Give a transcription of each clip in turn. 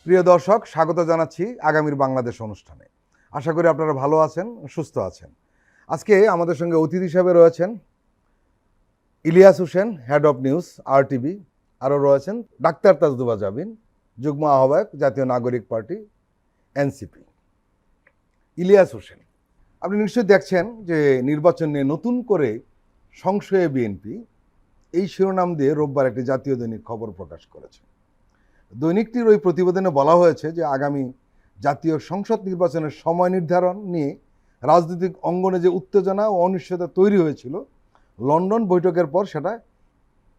প্রিয় দর্শক, স্বাগত জানাচ্ছি আগামীর বাংলাদেশ অনুষ্ঠানে। আশা করি আপনারা ভালো আছেন, সুস্থ আছেন। আজকে আমাদের সঙ্গে অতিথি হিসাবে রয়েছেন Ilias Hossain, head of news RTV। আরও রয়েছেন ডাক্তার তাজদুবা জাবিন, যুগ্ম আহ্বায়ক, জাতীয় নাগরিক পার্টি NCP। ইলিয়াস হোসেন, আপনি নিশ্চয়ই দেখছেন যে নির্বাচন নিয়ে নতুন করে সংশয়ে বিএনপি, এই শিরোনাম দিয়ে রোববার একটি জাতীয় দৈনিক খবর প্রকাশ করেছে। দৈনিকটির ওই প্রতিবেদনে বলা হয়েছে যে আগামী জাতীয় সংসদ নির্বাচনের সময় নির্ধারণ নিয়ে রাজনৈতিক অঙ্গনে যে উত্তেজনা ও অনিশ্চয়তা তৈরি হয়েছিল, লন্ডন বৈঠকের পর সেটা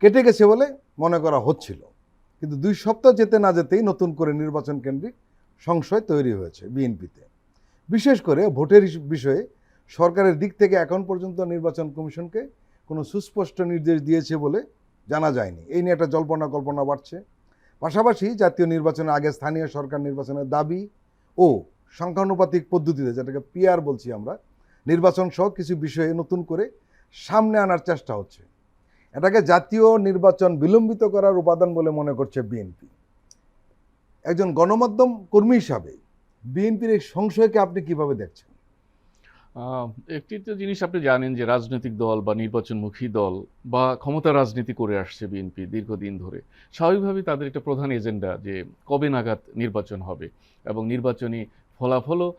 কেটে গেছে বলে মনে করা হচ্ছিল। কিন্তু 2 সপ্তাহ যেতে না যেতেই নতুন করে নির্বাচন কেন্দ্রিক সংশয় তৈরি হয়েছে বিএনপিতে। বিশেষ করে ভোটের বিষয়ে সরকারের দিক থেকে এখন পর্যন্ত নির্বাচন কমিশনকে কোনো সুস্পষ্ট নির্দেশ দিয়েছে বলে জানা যায়নি। এই নিয়ে একটা জল্পনা কল্পনা বাড়ছে। পাশাপাশি জাতীয় নির্বাচনের আগে স্থানীয় সরকার নির্বাচনের দাবি ও সংখ্যানুপাতিক পদ্ধতিতে, যেটাকে PR বলছি আমরা, নির্বাচন সহ কিছু বিষয়ে নতুন করে সামনে আনার চেষ্টা হচ্ছে। এটাকে জাতীয় নির্বাচন বিলম্বিত করার উপাদান বলে মনে করছে বিএনপি। একজন গণমাধ্যম কর্মী হিসাবে বিএনপির এই সংশয়কে আপনি কিভাবে দেখছেন? একটি তো জিনিস আপনি জানেন যে রাজনৈতিক দল বা নির্বাচনমুখী দল বা ক্ষমতা রাজনীতি করে আসছে বিএনপি দীর্ঘদিন ধরে। স্বাভাবিকভাবেই তাদের একটা প্রধান এজেন্ডা যে কবে নাগাদ নির্বাচন হবে এবং নির্বাচনী ফলাফলও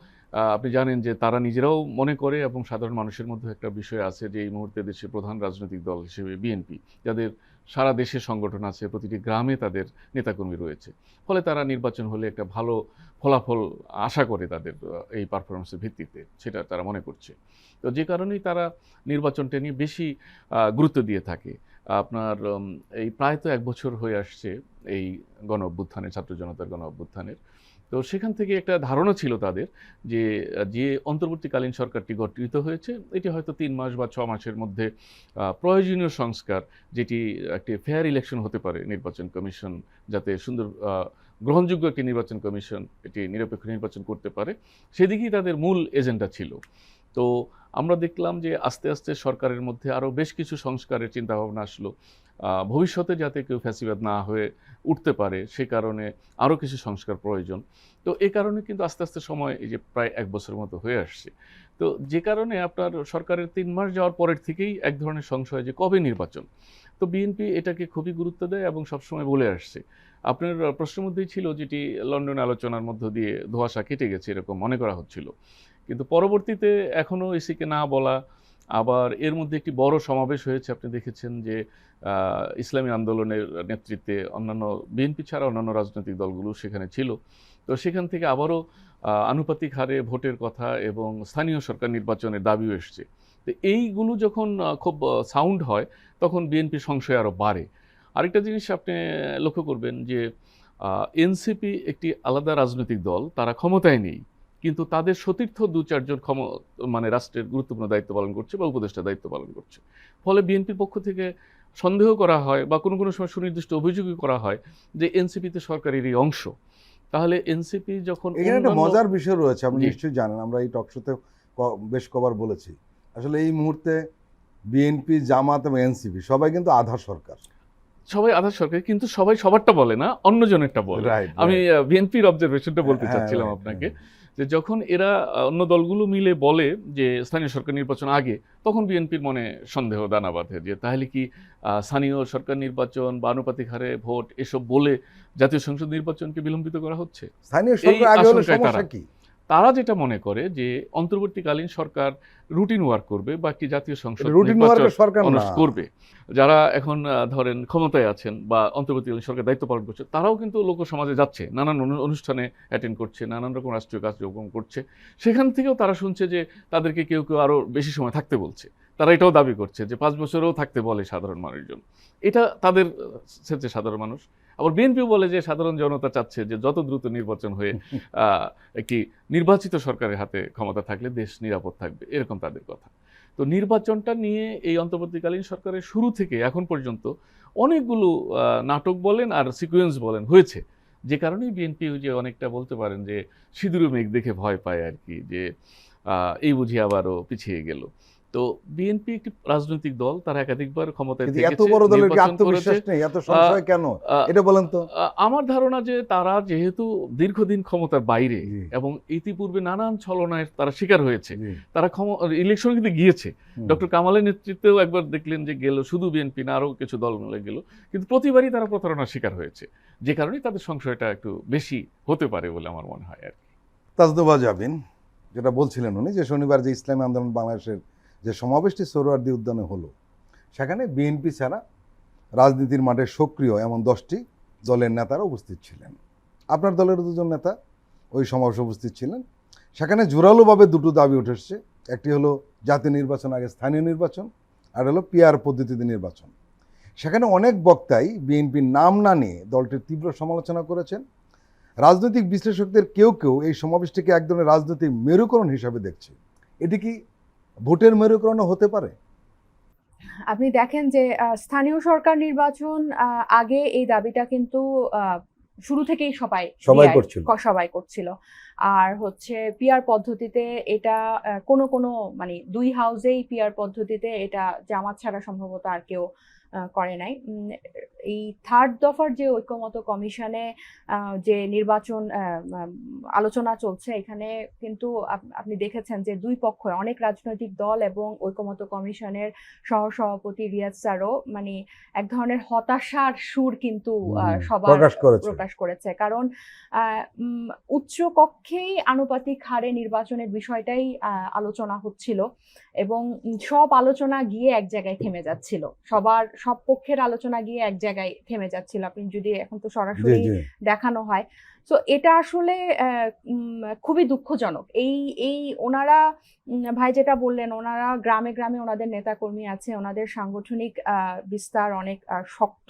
আপনি জানেন যে তারা নিজেরাও মনে করে এবং সাধারণ মানুষের মধ্যে একটা বিষয় আছে যে এই মুহূর্তে দেশের প্রধান রাজনৈতিক দল হিসেবে বিএনপি, যাদের সারা দেশে সংগঠন আছে, প্রতিটি গ্রামে তাদের নেতাকর্মী রয়েছে, ফলে তারা নির্বাচন হলে একটা ভালো ফলাফল আশা করে তাদের এই পারফরমেন্সের ভিত্তিতে, সেটা তারা মনে করছে। তো যে কারণেই তারা নির্বাচনটা নিয়ে বেশি গুরুত্ব দিয়ে থাকে। আপনার এই প্রায় তো 1 বছর হয়ে আসছে এই গণ অভ্যুত্থানের, ছাত্র জনতার গণ অভ্যুত্থানের। তো সেখান থেকে একটা ধারণা ছিল তাদের যে যে অন্তর্বর্তীকালীন সরকারটি গঠিত হয়েছে এটি হয়তো 3 মাস বা 6 মাসের মধ্যে প্রয়োজনীয় সংস্কার, যেটি একটি ফেয়ার ইলেকশন হতে পারে, নির্বাচন কমিশন যাতে সুন্দর গ্রহণযোগ্য একটি নির্বাচন কমিশন, এটি নিরপেক্ষ নির্বাচন করতে পারে, সেদিকেই তাদের মূল এজেন্ডা ছিল। তো আমরা দেখলাম যে আস্তে আস্তে সরকারের মধ্যে আরও বেশ কিছু সংস্কারের চিন্তাভাবনা আসলো, ভবিষ্যতে যাতে কেউ ফ্যাসিবাদ না হয়ে উঠতে পারে সে কারণে আরও কিছু সংস্কার প্রয়োজন। তো এ কারণে কিন্তু আস্তে আস্তে সময় এই যে প্রায় 1 বছরের মতো হয়ে আসছে। তো যে কারণে আপনার সরকারের 3 মাস যাওয়ার পরের থেকেই এক ধরনের সংশয় যে কবে নির্বাচন। তো বিএনপি এটাকে খুবই গুরুত্ব দেয় এবং সবসময় বলে আসছে। আপনার প্রশ্নের মধ্যেই ছিল যেটি লন্ডনে আলোচনার মধ্য দিয়ে ধোঁয়াশা কেটে গেছে এরকম মনে করা হচ্ছিল। কিন্তু পরবর্তীতে এখনও ইসিকে না বলা, আবার এর মধ্যে একটি বড় সমাবেশ হয়েছে, আপনি দেখেছেন যে ইসলামী আন্দোলনের নেতৃত্বে অন্যান্য বিএনপি ছাড়া অন্যান্য রাজনৈতিক দলগুলো সেখানে ছিল। তো সেখান থেকে আবারও আনুপাতিক হারে ভোটের কথা এবং স্থানীয় সরকার নির্বাচনের দাবিও এসছে। তো এইগুলো যখন খুব সাউন্ড হয় তখন বিএনপি সংশয় আরও বাড়ে। আরেকটা জিনিস আপনি লক্ষ্য করবেন যে NCP একটি আলাদা রাজনৈতিক দল, তারা ক্ষমতায় নেই, কিন্তু তাদের সতীর্থ 2-4 জন মানে রাষ্ট্রের গুরুত্বপূর্ণ দায়িত্ব পালন করছে বা উপদেষ্টা দায়িত্ব পালন করছে। ফলে বিএনপির পক্ষ থেকে সন্দেহ করা হয় বা কোনো কোনো সময় সুনির্দিষ্ট অভিযোগই করা হয় যে NCP-তে সরকারেরই অংশ। তাহলে NCP যখন এখানে একটা মজার বিষয় রয়েছে, আপনি নিশ্চয়ই জানেন, আমরা এই টকশোতে বেশ কবার বলেছি। আসলে এই মুহূর্তে বিএনপি, জামাত এবং NCP সবাই কিন্তু আধা সরকার। সবাই আধা সরকার, কিন্তু সবাই সবারটা বলে না, অন্যজনেরটা বলে। আমি বিএনপির অবজারভেশনটা বলতে চাচ্ছিলাম আপনাকে, যে যখন এরা অন্য দলগুলো মিলে বলে যে স্থানীয় সরকার নির্বাচন আগে, তখন বিএনপির মনে সন্দেহ দানা বাঁধে যে তাহলে কি স্থানীয় সরকার নির্বাচন বা আনুপাতিক হারে ভোট এসব বলে জাতীয় সংসদ নির্বাচনকে বিলম্বিত করা হচ্ছে। স্থানীয় সরকার আগে হলে সমস্যা কি? তারা যেটা মনে করে যে অন্তর্বর্তীকালীন সরকার রুটিন ওয়ার্ক করবে বা একটি জাতীয় সংসদ করবে। যারা এখন ধরেন ক্ষমতায় আছেন বা অন্তর্বর্তীকালীন সরকার দায়িত্ব পালন করছে, তারাও কিন্তু লোক সমাজে যাচ্ছে, নানান অনুষ্ঠানে অ্যাটেন্ড করছে, নানান রকম রাষ্ট্রীয় কার্যক্রম করছে। সেখান থেকেও তারা শুনছে যে তাদেরকে কেউ কেউ আরও বেশি সময় থাকতে বলছে। তারা এটাও দাবি করছে যে 5 বছরেও থাকতে বলে সাধারণ মানুষজন। এটা তাদের সেন্সে সাধারণ মানুষ। আবার বিএনপিও বলে যে সাধারণ জনতা চাচ্ছে যে যত দ্রুত নির্বাচন হয়ে একটি নির্বাচিত সরকারের হাতে ক্ষমতা থাকলে দেশ নিরাপদ থাকবে, এরকম তাদের কথা। তো নির্বাচনটা নিয়ে এই অন্তর্বর্তীকালীন সরকারের শুরু থেকে এখন পর্যন্ত অনেকগুলো নাটক বলেন আর সিকোয়েন্স বলেন হয়েছে, যে কারণেই বিএনপি যে অনেকটা বলতে পারেন যে সিঁদুরে মেঘ দেখে ভয় পায় আর কি, যে এই বুঝি আবারও পিছিয়ে গেল। তো বিএনপি একটি রাজনৈতিক দল, তারা একাধিকবার ক্ষমতায় কিন্তু এত থেকেছে, বড় দলের কি নির্বাচন আত্মবিশ্বাস করেছে। নেই? এত সংশয় কেন? আহ, এটা বলেন তো। আমার ধারণা যে তারা যেহেতু দীর্ঘদিন ক্ষমতার বাইরে জি, এবং ইতিপূর্বে নানান ছলনায় তারা শিকার হয়েছে, জি। তারা ইলেকশন কিন্তু গিয়েছে। হুম। ডক্টর কামালের নেতৃত্বেও একবার দেখলেন যে গেল, শুধু বিএনপি না আরও কিছু দল মিলে গেল, কিন্তু প্রতিবারই তারা প্রতারণার শিকার হয়েছে, যে কারণে তাদের সংশয়টা একটু বেশি হতে পারে বলে আমার মনে হয় আর কি। তাজদুবা জাবিন যেটা বলছিলেন উনি, যে শনিবার যে ইসলামী আন্দোলন বাংলাদেশের যে সমাবেশটি সোহরাওয়ার্দী উদ্যানে হলো, সেখানে বিএনপি ছাড়া রাজনীতির মাঠে সক্রিয় এমন 10টি দলের নেতারা উপস্থিত ছিলেন। আপনার দলের 2জন নেতা ওই সমাবেশে উপস্থিত ছিলেন। সেখানে জোরালোভাবে দুটো দাবি উঠে এসছে। একটি হলো জাতীয় নির্বাচন আগে স্থানীয় নির্বাচন, আর হলো পিআর পদ্ধতিতে নির্বাচন। সেখানে অনেক বক্তাই বিএনপির নাম না নিয়ে দলটির তীব্র সমালোচনা করেছেন। রাজনৈতিক বিশ্লেষকদের কেউ কেউ এই সমাবেশটিকে এক ধরনের রাজনৈতিক মেরুকরণ হিসাবে দেখছে। এটি কি ভোটের মেরুকরণও হতে পারে? আপনি দেখেন যে স্থানীয় সরকার নির্বাচন আগে এই দাবিটা কিন্তু শুরু থেকেই সবাই করছিল। সবাই করছিল। আর হচ্ছে পিআর পদ্ধতিতে এটা কোনো মানে দুই হাউসেই পিআর পদ্ধতিতে এটা জামাত ছাড়া সম্ভবত আর কেউ করে নাই। এই থার্ড দফার যে ঐক্যমত কমিশনে যে নির্বাচন আলোচনা চলছে, এখানে কিন্তু আপনি দেখেছেন যে দুই পক্ষ, অনেক রাজনৈতিক দল এবং ঐক্যমত কমিশনের সহসভাপতি রিয়াজ স্যারও মানে এক ধরনের হতাশার সুর কিন্তু সবার প্রকাশ করেছে। কারণ উচ্চ কক্ষেই আনুপাতিক হারে নির্বাচনের বিষয়টাই আলোচনা হচ্ছিল এবং সব আলোচনা গিয়ে এক জায়গায় থেমে যাচ্ছিল, সব পক্ষের আলোচনা গিয়ে এক জায়গায় থেমে যাচ্ছিল। আপনি যদি এখন তো সরাসরি দেখানো হয়, তো এটা আসলে খুবই দুঃখজনক। এই ওনারা ভাই যেটা বললেন, ওনারা গ্রামে গ্রামে ওনাদের নেতাকর্মী আছে, ওনাদের সাংগঠনিক বিস্তার অনেক শক্ত,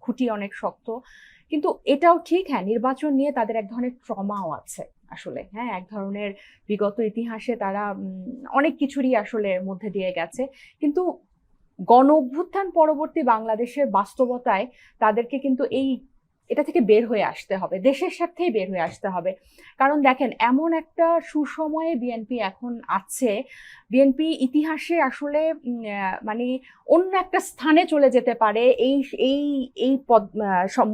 খুঁটি অনেক শক্ত, কিন্তু এটাও ঠিক, হ্যাঁ, নির্বাচন নিয়ে তাদের এক ধরনের ট্রমাও আছে আসলে। হ্যাঁ, এক ধরনের বিগত ইতিহাসে তারা অনেক কিছুরই আসলে মধ্যে দিয়ে গেছে, কিন্তু গণ অভ্যুত্থান পরবর্তী বাংলাদেশের বাস্তবতায় তাদেরকে কিন্তু এটা থেকে বের হয়ে আসতে হবে, দেশের স্বার্থেই বের হয়ে আসতে হবে। কারণ দেখেন, এমন একটা সুসময়ে বিএনপি এখন আছে, বিএনপি ইতিহাসে আসলে মানে অন্য একটা স্থানে চলে যেতে পারে এই এই এই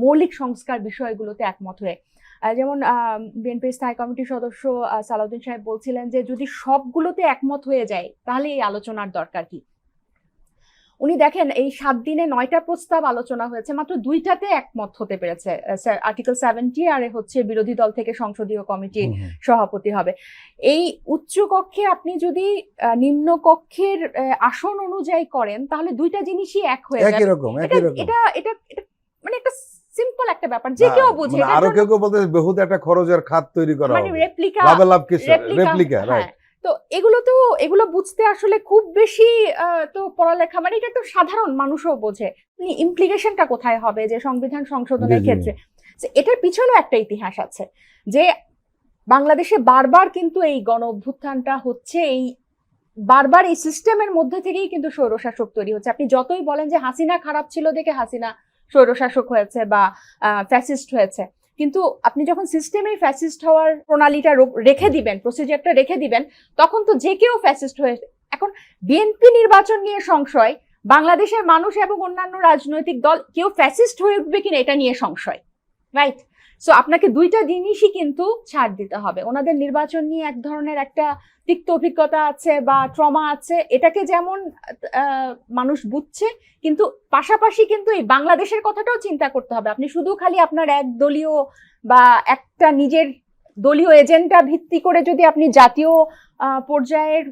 মৌলিক সংস্কার বিষয়গুলোতে একমত হয়ে। যেমন বিএনপির স্থায়ী কমিটির সদস্য সালাউদ্দিন সাহেব বলছিলেন যে যদি সবগুলোতে একমত হয়ে যায় তাহলে এই আলোচনার দরকার কি। উনি দেখেন, এই 7 দিনে 9টা প্রস্তাব আলোচনা হয়েছে, মাত্র 2টাতে একমত হতে পেরেছে। আর্টিকেল 70 আর হচ্ছে বিরোধী দল থেকে সংসদীয় কমিটি সভাপতি হবে। এই উচ্চ কক্ষে আপনি যদি নিম্ন কক্ষের আসন অনুযায়ী করেন তাহলে দুইটা জিনিসই এক হয়ে যাবে। এটা এটা মানে একটা সিম্পল একটা ব্যাপার, যে কেউ বুঝে। আরো কেউ কেউ বলতে বহুত একটা খরচের খাত তৈরি করা হবে, মানে রেপ্লিকা, রাইট। তো এগুলো বুঝতে আসলে খুব বেশি তো পড়ালেখা, মানে এটা তো সাধারণ মানুষও বোঝে। ইমপ্লিকেশনটা কোথায় হবে যে সংবিধান সংশোধনের ক্ষেত্রে, এটার পিছনেও একটা ইতিহাস আছে যে বাংলাদেশে বারবার কিন্তু এই গণ অভ্যুত্থানটা হচ্ছে, এই বারবার এই সিস্টেমের মধ্যে থেকেই কিন্তু স্বৈরশাসক তৈরি হচ্ছে। আপনি যতই বলেন যে হাসিনা খারাপ ছিল দেখে হাসিনা স্বৈরশাসক হয়েছে বা ফ্যাসিস্ট হয়েছে, কিন্তু আপনি যখন সিস্টেমেই ফ্যাসিস্ট হওয়ার প্রণালীটা রেখে দিবেন, প্রসিজারটা রেখে দিবেন, তখন তো যে কেউ ফ্যাসিস্ট হয়ে। এখন বিএনপি নির্বাচন নিয়ে সংশয়, বাংলাদেশের মানুষ এবং অন্যান্য রাজনৈতিক দল কেউ ফ্যাসিস্ট হয়ে উঠবে কিনা এটা নিয়ে সংশয়, রাইট? সো আপনাকে দুইটা জিনিসই কিন্তু ছাড় দিতে হবে। ওনাদের নির্বাচন নিয়ে এক ধরনের একটা তিক্ত অভিজ্ঞতা আছে বা ট্রমা আছে, এটাকে যেমন মানুষ বুঝছে, কিন্তু পাশাপাশি কিন্তু এই বাংলাদেশের কথাটাও চিন্তা করতে হবে। আপনি শুধু খালি আপনার এক দলীয় বা একটা নিজের দলীয় এজেন্ডা ভিত্তি করে যদি আপনি জাতীয় পর্যায়ের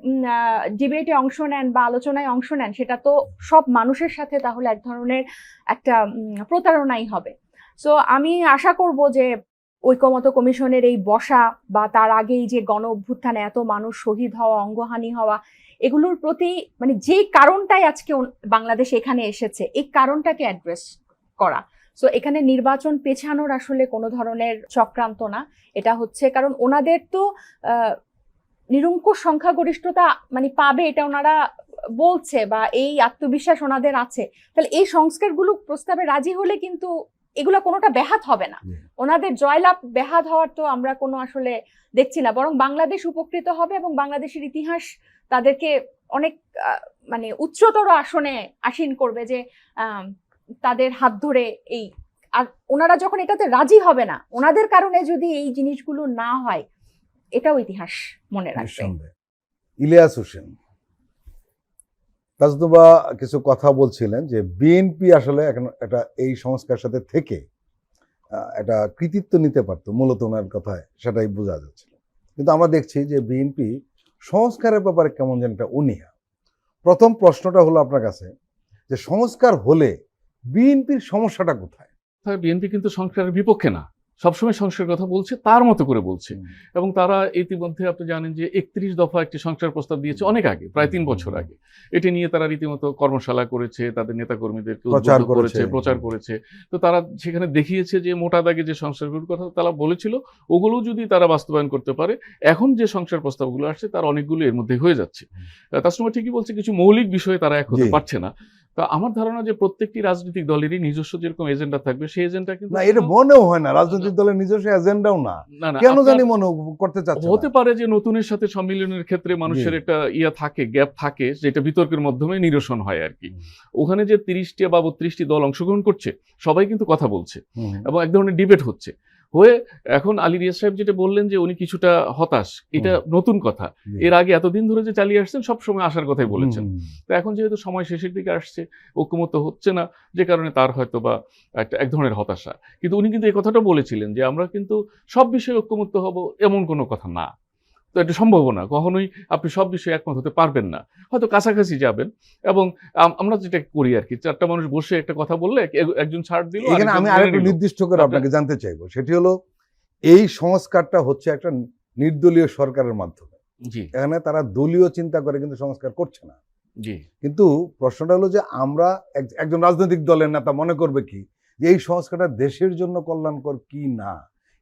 ডিবেটে অংশ নেন বা আলোচনায় অংশ নেন, সেটা তো সব মানুষের সাথে তাহলে এক ধরনের একটা প্রতারণাই হবে। সো আমি আশা করব যে ঐক্যমত কমিশনের এই বসা বা তার আগেই যে গণ অভ্যুত্থানে এত মানুষ শহীদ হওয়া, অঙ্গহানি হওয়া, এগুলোর প্রতি মানে যে কারণটাই আজকে বাংলাদেশ এখানে এসেছে, এই কারণটাকে অ্যাড্রেস করা। সো এখানে নির্বাচন পেছানোর আসলে কোনো ধরনের চক্রান্ত না, এটা হচ্ছে কারণ ওনাদের তো নিরঙ্কুশ সংখ্যাগরিষ্ঠতা মানে পাবে এটা ওনারা বলছে, বা এই আত্মবিশ্বাস ওনাদের আছে। তাহলে এই সংস্কারগুলো প্রস্তাবে রাজি হলে কিন্তু এগুলো কোনোটা ব্যাহাত হবে না, ওনাদের জয়লাভ ব্যাহাত হওয়ার তো আমরা কোনো আসলে দেখছি না, বরং বাংলাদেশ উপকৃত হবে এবং বাংলাদেশের ইতিহাস তাদেরকে অনেক মানে উচ্চতর আসনে আসীন করবে, যে তাদের হাত ধরে এই, আর ওনারা যখন এটাতে রাজি হবে না, ওনাদের কারণে যদি এই জিনিসগুলো না হয়, এটাও ইতিহাস মনে রাখবে। নিঃসন্দেহে। ইলিয়াস হোসেন, তাজদুবা কিছু কথা বলছিলেন যে বিএনপি আসলে এখন একটা এই সংস্কার সাথে থেকে একটা কৃতিত্ব নিতে পারতো, মূলত ওনার কথায় সেটাই বোঝা যাচ্ছিল। কিন্তু আমরা দেখছি যে বিএনপি সংস্কারের ব্যাপারে কেমন যেন একটা অনীহা। প্রথম প্রশ্নটা হলো আপনার কাছে যে সংস্কার হলে বিএনপির সমস্যাটা কোথায়? বিএনপি কিন্তু সংস্কারের বিপক্ষে না, সবসময় সংস্কারের কথা বলছে, তার মতো করে বলছে। এবং তারা ইতিমধ্যে আপনি জানেন যে 31 দফা একটি সংস্কার প্রস্তাব দিয়েছে অনেক আগে, প্রায় 3 বছর আগে। এটি নিয়ে তারা রীতিমতো কর্মশালা করেছে, তাদের নেতাকর্মীদেরকে উদ্বুদ্ধ করেছে, প্রচার করেছে। তো তারা সেখানে দেখিয়েছে যে মোটা দাগে যে সংস্কারগুলোর কথা তারা বলেছিল, ওগুলো যদি তারা বাস্তবায়ন করতে পারে, এখন যে সংস্কার প্রস্তাবগুলো আসছে তার অনেকগুলো এর মধ্যে হয়ে যাচ্ছে। তার সময় ঠিকই বলছে, কিছু মৌলিক বিষয়ে তারা এক হতে পারছে না। তা আমার ধারণা যে প্রত্যেকটি রাজনৈতিক দলেরই নিজস্ব যেরকম এজেন্ডা থাকবে, সেই এজেন্ডা কিন্তু না, এটা মনেও হয় না রাজনৈতিক দলের নিজস্ব এজেন্ডাও না। কেন জানি মনে করতে চাচ্ছে। হতে পারে যে নতুনের সাথে সম্মিলনের ক্ষেত্রে মানুষের একটা থাকে, গ্যাপ থাকে, যেটা বিতর্কের মাধ্যমে নিরসন হয় আর কি। ওখানে যে 30টি বা 32টি দল অংশগ্রহণ করছে, সবাই কিন্তু কথা বলছে এবং এক ধরনের ডিবেট হচ্ছে হয়ে। এখন আলী রিয়াজ সাহেব যেটা বললেন যে উনি কিছুটা হতাশ, এটা নতুন কথা। এর আগে এতদিন ধরে যে চালিয়ে আসছেন সবসময় আসার কথাই বলেছেন। তো এখন যেহেতু সময় শেষের দিকে আসছে, ঐক্যমত্য হচ্ছে না, যে কারণে তার হয়তো বা এক ধরনের হতাশা। কিন্তু উনি কিন্তু এই কথাটা বলেছিলেন যে আমরা কিন্তু সব বিষয়ে ঐক্যমত্য হব, এমন কোনো কথা না। তো এটা সম্ভব না, কখনোই আপনি সব বিষয়ে একমত হতে পারবেন না, হয়তো কাছাকাছি যাবেন। এবং আমরা যেটা করি আর কি, 4টা মানুষ বসে একটা কথা বললে একজন ছাড় দিল। এখানে আমি আরেকটু নির্দিষ্ট করে আপনাকে জানতে চাইবো, সেটি হলো এই সংস্কারটা হচ্ছে একটা নির্দলীয় সরকারের মাধ্যমে। জি, এখানে তারা দলীয় চিন্তা করে কিন্তু সংস্কার করছে না। জি। কিন্তু প্রশ্নটা হলো যে আমরা একজন রাজনৈতিক দলের নেতা মনে করবে কি যে এই সংস্কারটা দেশের জন্য কল্যাণকর কি না,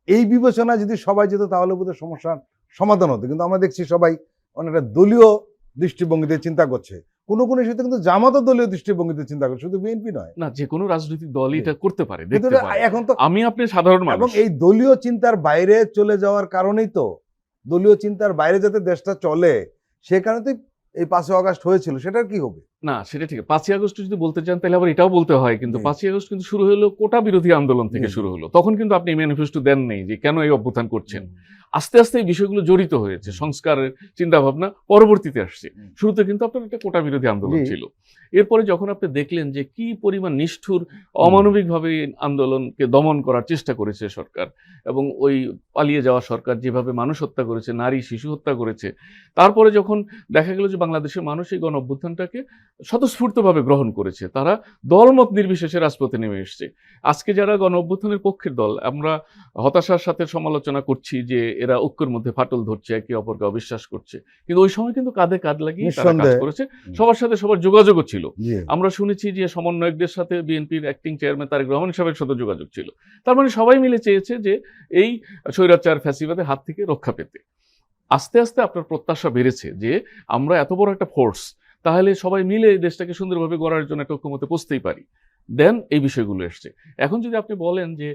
এই বিবেচনা যদি সবাই যেত তাহলে বোধহয় সমস্যার সমাধান হতো। কিন্তু আমরা দেখছি সবাই অনেকটা দলীয় দৃষ্টিভঙ্গিতে চিন্তা করছে। কোনো কোনো ইস্যুতে কিন্তু জামাতও দলীয় দৃষ্টিভঙ্গিতে চিন্তা করে, শুধু বিএনপি নয়। না, যে কোনো রাজনৈতিক দলই এটা করতে পারে, কিন্তু দেখতে পারে। এখন তো আমি আপনি সাধারণ মানুষ, এবং এই দলীয় চিন্তার বাইরে চলে যাওয়ার কারণেই তো, দলীয় চিন্তার বাইরে যাতে দেশটা চলে সে কারণে তো এই 5ই আগস্ট হয়েছিল। সেটার কি হবে? না সেটা ঠিক। 5ই আগস্ট যদি বলতে চান তাহলে আবার এটাও বলতে হয়, কিন্তু 5ই আগস্ট কিন্তু শুরু হলো কোটা বিরোধী আন্দোলন থেকে শুরু হলো। তখন কিন্তু আপনি ম্যানিফেস্টো দেন নেই যে কেন এই অভ্যুত্থান করছেন। আস্তে আস্তে এই বিষয়গুলো জড়িত হয়েছে, সংস্কারের চিন্তা ভাবনা পরবর্তীতে আসছে। শুরুতে কিন্তু আপনার একটা কোটা বিরোধী আন্দোলন ছিল। এরপরে যখন আপনি দেখলেন যে কি পরিমাণ নিষ্ঠুর, অমানবিকভাবে আন্দোলনকে দমন করার চেষ্টা করেছে সরকার, এবং ওই পালিয়ে যাওয়া সরকার যেভাবে মানুষ হত্যা করেছে, নারী শিশু হত্যা করেছে, তারপরে যখন দেখা গেল যে বাংলাদেশের মানুষ এই গণ অভ্যুত্থানটাকে স্বতঃস্ফূর্তভাবে গ্রহণ করেছে, তারা দলমত নির্বিশেষে রাজপথে নেমে এসছে। আজকে যারা গণ অভ্যুত্থানের পক্ষের দল, আমরা হতাশার সাথে সমালোচনা করছি যে এরা ঐক্যের মধ্যে ফাটল ধরছে, একে অপরকে অবিশ্বাস করছে, কিন্তু ওই সময় কিন্তু কাঁধে কাঁধ লাগিয়ে তারা কাজ করেছে, সবার সাথে সবার যোগাযোগও ছিল। আমরা শুনেছি যে সমন্বয়কদের সাথে বিএনপির অ্যাক্টিং চেয়ারম্যান তারেক রহমান সাহেবের সাথে যোগাযোগ ছিল। তার মানে সবাই মিলে চেয়েছে যে এই স্বৈরাচার ফ্যাসিবাদের হাত থেকে রক্ষা পেতে। আস্তে আস্তে আপনার প্রত্যাশা বেড়েছে যে আমরা এত বড় একটা ফোর্স, তাহলে সবাই মিলে দেশটাকে সুন্দরভাবে গড়ার জন্য একটা ঐক্যমতে পৌঁছতেই পারি। দেন এই বিষয়গুলো এসছে। এখন যদি আপনি বলেন যে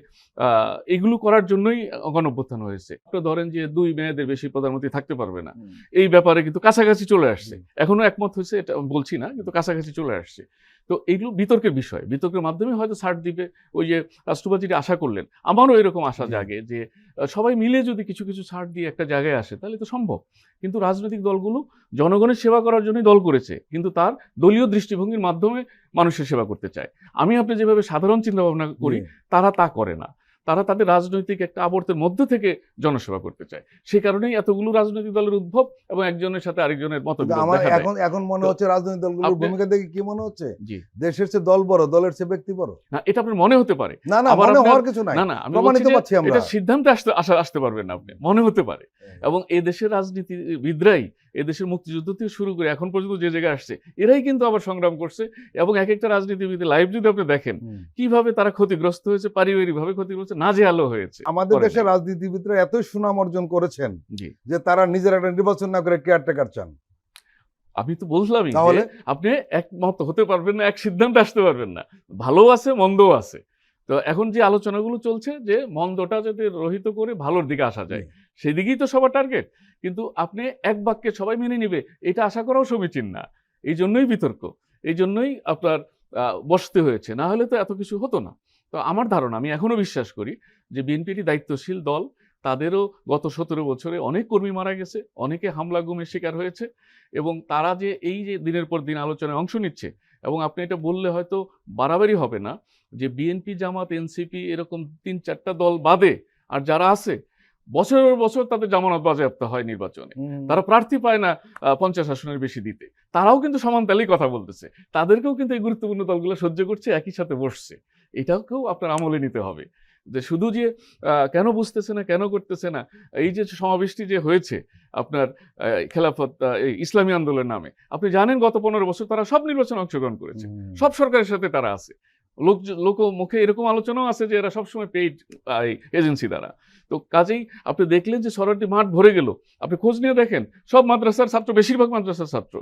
এগুলো করার জন্যই গণঅভ্যুত্থান হয়েছে, আপনি ধরেন যে 2 মেয়াদের বেশি প্রধানমন্ত্রী থাকতে পারবে না, এই ব্যাপারে কিন্তু কাছাকাছি চলে আসছে। এখনো একমত হয়েছে এটা বলছি না, কিন্তু কাছাকাছি চলে আসছে। তো এইগুলো বিতর্কের বিষয়, বিতর্কের মাধ্যমে হয়তো ছাড় দিবে। ওই যে রাষ্ট্রপতি যেটা আশা করলেন, আমারও এরকম আশা জাগে যে সবাই মিলে যদি কিছু কিছু ছাড় দিয়ে একটা জায়গায় আসে তাহলে তো সম্ভব। কিন্তু রাজনৈতিক দলগুলো জনগণের সেবা করার জন্যই দল করেছে, কিন্তু তার দলীয় দৃষ্টিভঙ্গির মাধ্যমে মানুষের সেবা করতে চায়। আমি আপনি যেভাবে সাধারণ চিন্তা ভাবনা করি, তারা তা করে না। তারা তাদের রাজনৈতিক একটা আবর্তের মধ্য থেকে জনসেবা করতে চায়। সেই কারণেই এতগুলো রাজনৈতিক দলের উদ্ভব এবং একজনের সাথে আরেকজনের মতবিরোধ দেখা যায়। এখন মনে হচ্ছে রাজনৈতিক দলগুলোর ভূমিকা দেখে কি মনে হচ্ছে? জি, দেশের চেয়ে দল বড়, দলের চেয়ে ব্যক্তি বড়। না, এটা আপনার মনে হতে পারে। না না, মনে হওয়ার কিছু নাই। না না, আমি প্রমাণিত বলছি যে পাচ্ছি আমরা। এটা সিদ্ধান্তে আসতে পারবেন না আপনি, মনে হতে পারে। এবং এই দেশের রাজনীতিবিদরাই, এই দেশের মুক্তিযুদ্ধ থেকে শুরু করে এখন পর্যন্ত যে জায়গায় আসছে, এরাই কিন্তু আবার সংগ্রাম করছে। এবং এক একটা রাজনীতিবিদ লাইভ যদি আপনি দেখেন কিভাবে তারা ক্ষতিগ্রস্ত হয়েছে, পারিবারিকভাবে ক্ষতিগ্রস্ত, নাজেহাল হয়েছে। আমাদের দেশের রাজনীতিবিদরা এতই সুনাম অর্জন করেছেন যে তারা নিজের একটা নির্বাচন না করে কেয়ারটেকার চান। আমি তো বললামই যে আপনি একমত হতে পারবেন না, এক সিদ্ধান্তে আসতে পারবেন না। ভালো আছে, মন্দও আছে। তো এখন যে আলোচনাগুলো চলছে যে মন্দটা যাতে রহিত করে ভালোর দিকে আসা যায়, সেই দিকেই তো সবার টার্গেট। কিন্তু আপনি এক বাক্যে সবাই মেনে নিবে এটা আশা করাও সমীচীন না। এই জন্যই বিতর্ক, এই জন্যই আপনার বসতে হয়েছে, না হলে তো এত কিছু হতো না। তো আমার ধারণা, আমি এখনো বিশ্বাস করি যে বিএনপি একটি দায়িত্বশীল দল। তাদেরও গত 17 বছরে অনেক কর্মী মারা গেছে, অনেকে হামলা গুমের শিকার হয়েছে, এবং তারা যে এই যে দিনের পর দিন আলোচনায় অংশ নিচ্ছে, এবং আপনি এটা বললে হয়তো বাড়াবাড়ি হবে না যে বিএনপি, জামাত, এনসিপি এরকম 3-4টা দল বাদে আর যারা আছে বছরের বছর তাদের জামানত বাজেয়াপ্ত হয় নির্বাচনে, তারা প্রার্থী পায় না 50 আসনের বেশি দিতে, তারাও কিন্তু সমান তালেই কথা বলতেছে, তাদেরকেও কিন্তু এই গুরুত্বপূর্ণ দলগুলো সহ্য করছে, একই সাথে বসছে। এটাকেও আপনার আমলে নিতে হবে যে শুধু যে কেন বুঝতেছে না, কেন করতেছে না। এই যে সমাবেশটি যে হয়েছে আপনার খেলাফত ইসলামী আন্দোলনের নামে, আপনি জানেন গত 15 বছর তারা সব নির্বাচনে অংশগ্রহণ করেছে, সব সরকারের সাথে তারা আছে। লোক মুখে এরকম আলোচনাও আছে যে এরা সবসময় পেইড এজেন্সি দ্বারা। তো কাজেই আপনি দেখলেন যে সরাটি মাঠ ভরে গেল, আপনি খোঁজ নিয়ে দেখেন সব মাদ্রাসার ছাত্র, বেশিরভাগ মাদ্রাসার ছাত্র,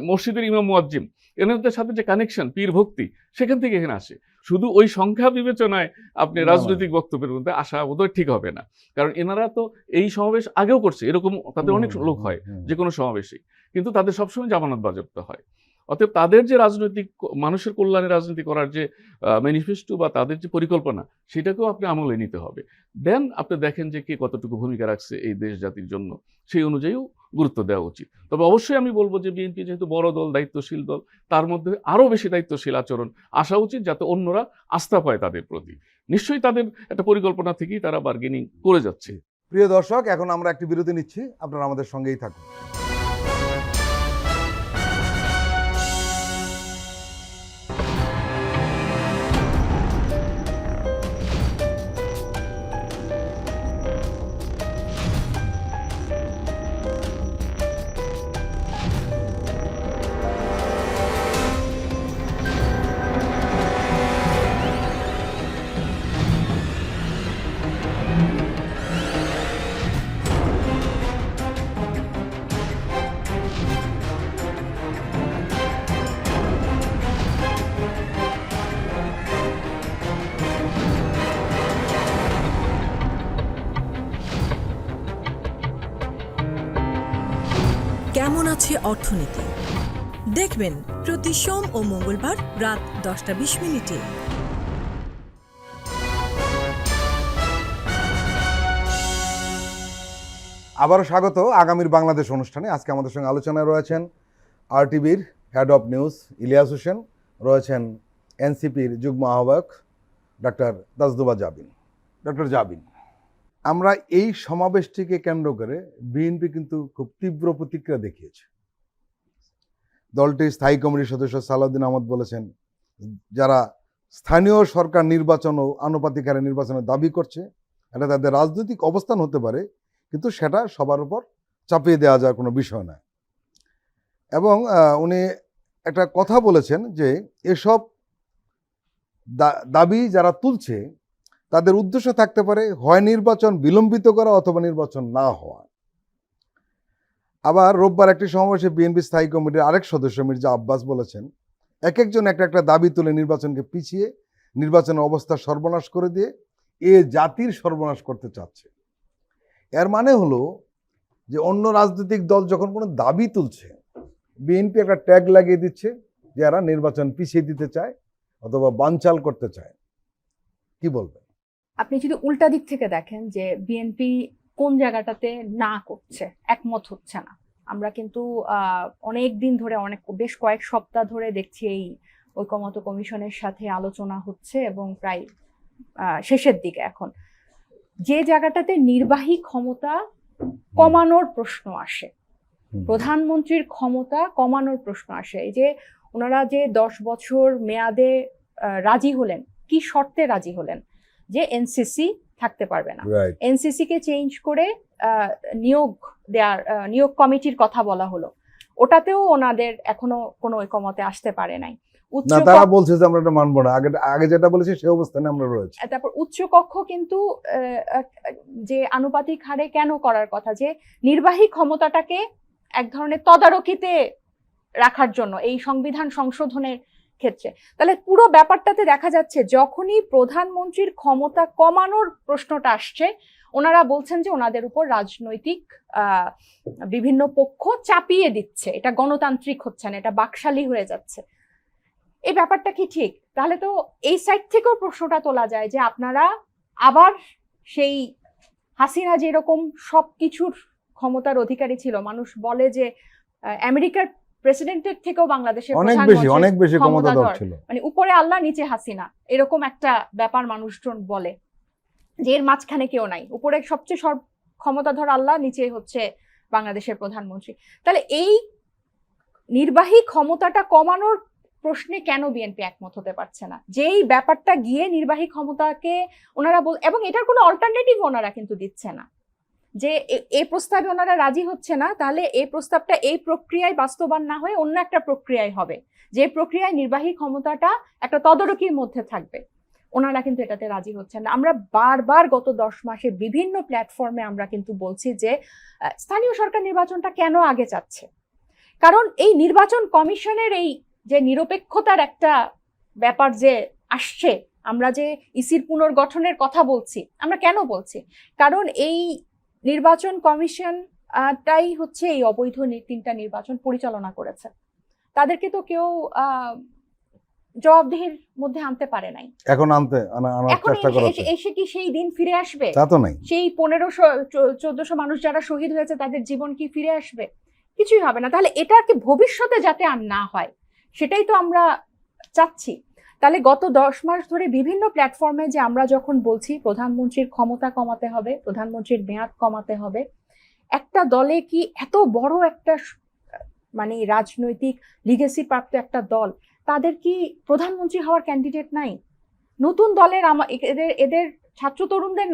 মসজিদের ইমাম মুয়াজ্জিম, এনাদের সাথে যে কানেকশন, পীর ভক্তি, সেখান থেকে এখানে আসে। শুধু ওই সংখ্যা বিবেচনায় আপনি রাজনৈতিক বক্তব্যের মধ্যে আসা বোধহয় ঠিক হবে না, কারণ এনারা তো এই সমাবেশ আগেও করছে, এরকম তাদের অনেক লোক হয় যে কোনো সমাবেশে, কিন্তু তাদের সবসময় জামানত বাজেয়াপ্ত হয়। অতএব তাদের যে রাজনৈতিক, মানুষের কল্যাণে রাজনীতি করার যে ম্যানিফেস্টো বা তাদের যে পরিকল্পনা, সেটাকেও আপনি আমলে নিতে হবে। দেন আপনি দেখেন যে কে কতটুকু ভূমিকা রাখছে এই দেশ জাতির জন্য, সেই অনুযায়ীও গুরুত্ব দেওয়া উচিত। তবে অবশ্যই আমি বলবো যে বিএনপি যেহেতু বড় দল, দায়িত্বশীল দল, তার মধ্যে আরও বেশি দায়িত্বশীল আচরণ আসা উচিত, যাতে অন্যরা আস্থা পায় তাদের প্রতি। নিশ্চয়ই তাদের একটা পরিকল্পনা থেকেই তারা বার্গেনিং করে যাচ্ছে। প্রিয় দর্শক, এখন আমরা একটি বিরতি নিচ্ছি, আপনারা আমাদের সঙ্গেই থাকুন। কেমন আছে অর্থনীতি দেখবেন প্রতি সোম ও মঙ্গলবার রাত 10:20 আবারও স্বাগত আগামীর বাংলাদেশ অনুষ্ঠানে। আজকে আমাদের সঙ্গে আলোচনায় রয়েছেন RTVর head of news Ilias Hossain, রয়েছেন এনসিপির যুগ্ম আহ্বায়ক ডক্টর তাজদুবা জাবিন। ডক্টর জাবিন, আমরা এই সমাবেশটিকে কেন্দ্র করে বিএনপি কিন্তু খুব তীব্র প্রতিক্রিয়া দেখিয়েছে। দলটির স্থায়ী কমিটির সদস্য সালাউদ্দিন আহমদ বলেছেন, যারা স্থানীয় সরকার নির্বাচন ও আনুপাতিক হারে নির্বাচনের দাবি করছে, এটা তাদের রাজনৈতিক অবস্থান হতে পারে, কিন্তু সেটা সবার উপর চাপিয়ে দেওয়া যাওয়ার কোনো বিষয় নয়। এবং উনি একটা কথা বলেছেন যে এসব দাবি যারা তুলছে তাদের উদ্দেশ্য থাকতে পারে হয় নির্বাচন বিলম্বিত করা অথবা নির্বাচন না হওয়া। আবার রোববার একটি সমাবেশে বিএনপি স্থায়ী কমিটির আরেক সদস্য মির্জা আব্বাস বলেছেন, এক একজন একটা দাবি তুলে নির্বাচনকে পিছিয়ে নির্বাচনের অবস্থা সর্বনাশ করে দিয়ে এ জাতির সর্বনাশ করতে চাচ্ছে। এর মানে হলো যে অন্য রাজনৈতিক দল যখন কোনো দাবি তুলছে, বিএনপি একটা ট্যাগ লাগিয়ে দিচ্ছে যে এরা নির্বাচন পিছিয়ে দিতে চায় অথবা বানচাল করতে চায়। কি বলবেন? আপনি যদি উল্টা দিক থেকে দেখেন যে বিএনপি কোন জায়গাটাতে না করছে, একমত হচ্ছে না, আমরা কিন্তু অনেক দিন ধরে, বেশ কয়েক সপ্তাহ ধরে দেখছি এই ঐকমত্য কমিশনের সাথে আলোচনা হচ্ছে এবং প্রায় শেষের দিকে। এখন যে জায়গাটাতে নির্বাহী ক্ষমতা কমানোর প্রশ্ন আসে, প্রধানমন্ত্রীর ক্ষমতা কমানোর প্রশ্ন আসে, এই যে ওনারা যে 10 বছর মেয়াদে রাজি হলেন, কি শর্তে রাজি হলেন? যে এনসিসি থাকতে পারবে না, এনসিসি কে চেঞ্জ করে নিয়োগ কমিটির কথা বলা হলো, ওটাতেও ওনাদের এখনো কোনো ঐকমতে আসতে পারে নাই। না, তারা বলছে যে আমরা এটা মানবো না, আগে যেটা বলেছি সেই অবস্থানে আমরা রয়েছি। তারপর উচ্চকক্ষ কিন্তু যে আনুপাতিক হারে কেন করার কথা, যে নির্বাহী ক্ষমতাটাকে এক ধরনের তদারকিতে রাখার জন্য এই সংবিধান সংশোধনের ক্ষেত্রে। তাহলে পুরো ব্যাপারটাতে দেখা যাচ্ছে যখনই প্রধানমন্ত্রীর ক্ষমতা কমানোর প্রশ্নটা আসছে, ওনারা বলছেন যে ওনাদের উপর রাজনৈতিক বিভিন্ন পক্ষ চাপিয়ে দিচ্ছে, এটা গণতান্ত্রিক হচ্ছে না, এটা বাকশালী হয়ে যাচ্ছে। এই ব্যাপারটা কি ঠিক? তাহলে তো এই সাইড থেকেও প্রশ্নটা তোলা যায় যে আপনারা আবার সেই হাসিনা যেরকম সবকিছুর ক্ষমতার অধিকারী ছিল, মানুষ বলে যে আমেরিকার প্রেসিডেন্টের থেকেও বাংলাদেশের অনেক বেশি ক্ষমতাধর ছিল, মানে উপরে আল্লাহ নিচে হাসিনা, এরকম একটা ব্যাপার মানুষজন বলে যে এর মাঝখানে কেউ নাই, উপরে সবচেয়ে ক্ষমতাধর আল্লাহ, নিচে হচ্ছে বাংলাদেশের প্রধানমন্ত্রী। তাহলে এই নির্বাহী ক্ষমতাটা কমানোর প্রশ্নে কেন বিএনপি একমত হতে পারছে না? যেই ব্যাপারটা গিয়ে নির্বাহী ক্ষমতাকে ওনারা এবং এটার কোনো অল্টারনেটিভ ওনারা কিন্তু দিচ্ছে না, যে এই প্রস্তাবে ওনারা রাজি হচ্ছে না, তাহলে এই প্রস্তাবটা এই প্রক্রিয়ায় বাস্তবায়ন না হয়ে অন্য একটা প্রক্রিয়ায় হবে, যে প্রক্রিয়ায় নির্বাহী ক্ষমতাটা একটা তদারকির মধ্যে থাকবে। ওনারা কিন্তু এটাতে রাজি হচ্ছেন না। আমরা বারবার গত 10 মাসে বিভিন্ন প্ল্যাটফর্মে আমরা কিন্তু বলছি যে স্থানীয় সরকার নির্বাচনটা কেন আগে চাচ্ছে, কারণ এই নির্বাচন কমিশনের এই যে নিরপেক্ষতার একটা ব্যাপার যে আসছে, আমরা যে ইসির পুনর্গঠনের কথা বলছি, আমরা কেন বলছি? কারণ এই নির্বাচন কমিশনটাই হচ্ছে এই অবৈধ 3টা নির্বাচন পরিচালনা করেছে, তাদেরকে তো কেউ জবাবদিহির মধ্যে আনতে পারে নাই। এখন এসে কি সেই দিন ফিরে আসবে? তা তো নাই। সেই 1500-1400 মানুষ যারা শহীদ হয়েছে তাদের জীবন কি ফিরে আসবে? কিছুই হবে না। তাহলে এটা কি ভবিষ্যতে যাতে আর না হয়, সেটাই তো আমরা চাচ্ছি। তাহলে গত 10 মাস ধরে বিভিন্ন প্ল্যাটফর্মে যে আমরা যখন বলছি প্রধানমন্ত্রীর ক্ষমতা কমাতে হবে, প্রধানমন্ত্রীর মেয়াদ কমাতে হবে, একটা দলে কি এত বড় একটা মানে রাজনৈতিক লিগেসি প্রাপ্ত একটা দল, তাদের কি প্রধানমন্ত্রী হওয়ার ক্যান্ডিডেট নাই? নতুন দলের এদের ছাত্র তরুণদের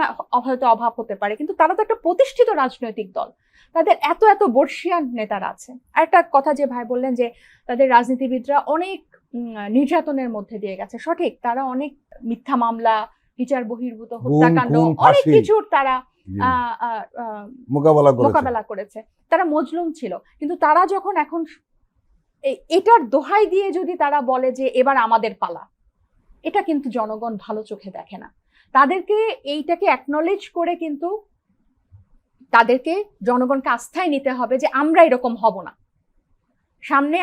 হয়তো অভাব হতে পারে, কিন্তু তারা তো একটা প্রতিষ্ঠিত রাজনৈতিক দল, তাদের এত এত বর্ষিয়ান নেতারা আছে। আর একটা কথা যে ভাই বললেন যে তাদের রাজনীতিবিদরা অনেক নির্যাতনের মধ্যে দিয়ে গেছে, সঠিক, তারা অনেক মিথ্যা মামলা, বিচার বহির্ভূত হত্যাকাণ্ড, অনেক কিছুর তারা মোকাবেলা করেছে, তারা মজলুম ছিল। কিন্তু তারা যখন এখন এটার দোহাই দিয়ে যদি তারা বলে যে এবার আমাদের পালা, এটা কিন্তু জনগণ ভালো চোখে দেখে না। তাদেরকে এইটাকে অ্যাকনলেজ করে কিন্তু তাদেরকে জনগণকে আস্থায় নিতে হবে যে আমরা এরকম হব না। সামনে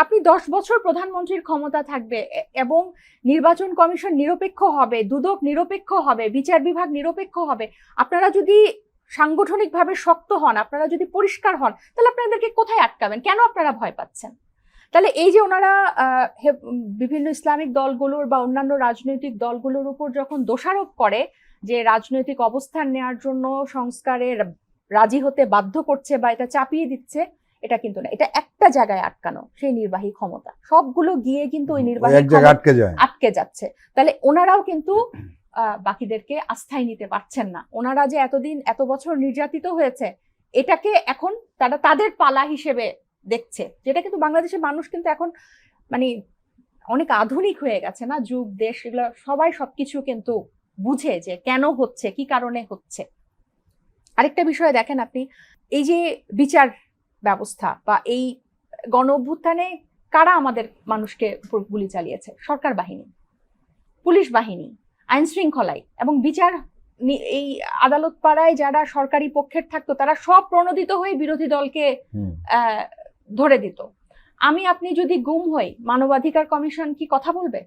আপনি 10 বছর প্রধানমন্ত্রীর ক্ষমতা থাকবে এবং নির্বাচন কমিশন নিরপেক্ষ হবে, দুদক নিরপেক্ষ হবে, বিচার বিভাগ নিরপেক্ষ হবে। আপনারা যদি সাংগঠনিকভাবে শক্ত হন, আপনারা যদি পরিষ্কার হন, তাহলে আপনাদেরকে কোথায় আটকাবেন? কেন আপনারা ভয় পাচ্ছেন? তাহলে এই যে ওনারা বিভিন্ন ইসলামিক দলগুলোর বা অন্যান্য রাজনৈতিক দলগুলোর উপর যখন দোষারোপ করে যে রাজনৈতিক অবস্থান নেওয়ার জন্য সংস্কারে রাজি হতে বাধ্য করছে বা এটা চাপিয়ে দিচ্ছে, এটা কিন্তু না, এটা একটা জায়গায় আটকানো, সেই নির্বাহী ক্ষমতা সবগুলো গিয়ে কিন্তু ওই নির্বাহী আটকে যাচ্ছে। তাহলে ওনারাও কিন্তু বাকিদেরকে আস্থায় নিতে পারছেন না। ওনারা যে এতদিন এত বছর নির্যাতিত হয়েছে, এটাকে এখন তারা তাদের পালা হিসেবে দেখছে, যেটা কিন্তু বাংলাদেশের মানুষ কিন্তু এখন মানে অনেক আধুনিক হয়ে গেছে না, যুগ দেশ এগুলো সবাই সবকিছু কিন্তু বুঝে যে কেন হচ্ছে, কি কারণে হচ্ছে। আরেকটা বিষয় দেখেন আপনি, এই যে বিচার ব্যবস্থা বা এই গণ অভ্যুত্থানে কারা আমাদের মানুষকে গুলি চালিয়েছে? সরকার বাহিনী, পুলিশ বাহিনী, আইন শৃঙ্খলায় এবং বিচার এই আদালত পাড়ায় যারা সরকারি পক্ষের থাকতো, তারা সব প্রণোদিত হয়ে বিরোধী দলকে ধরে দিত। আপনি যদি গুম হই, মানবাধিকার কমিশন কি কথা বলবে?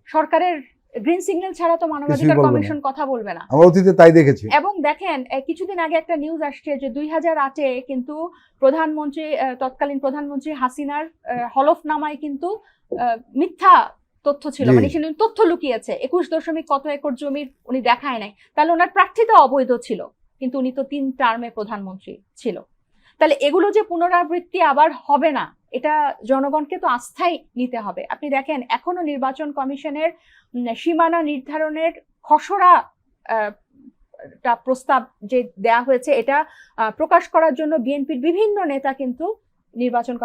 সরকারের গ্রিন সিগন্যাল ছাড়া তো মানবাধিকার কমিশন কথা বলবে না। আমরা অতীতে তাই দেখেছি। এবং দেখেন কিছুদিন আগে একটা নিউজ আসছে যে 2008-এ কিন্তু তৎকালীন প্রধানমন্ত্রী হাসিনার হলফনামায় কিন্তু মিথ্যা তথ্য ছিল, মানে সেখানে তথ্য লুকিয়েছে। 21 কত একর জমির উনি দেখায় নাই, তাহলে ওনার প্রার্থিতা অবৈধ ছিল, কিন্তু উনি তো 3 টার্মে প্রধানমন্ত্রী ছিল। তাহলে এগুলো যে পুনরাবৃত্তি আবার হবে না, এটা জনগণকে তো আস্থায় নিতে হবে। আপনি দেখেন এখনো নির্বাচন কমিশনের সীমানা নির্ধারণের খসড়া প্রস্তাব যে দেয়া হয়েছে, এটা প্রকাশ করার জন্য বিএনপির বিভিন্ন নেতা কিন্তু নির্বাচন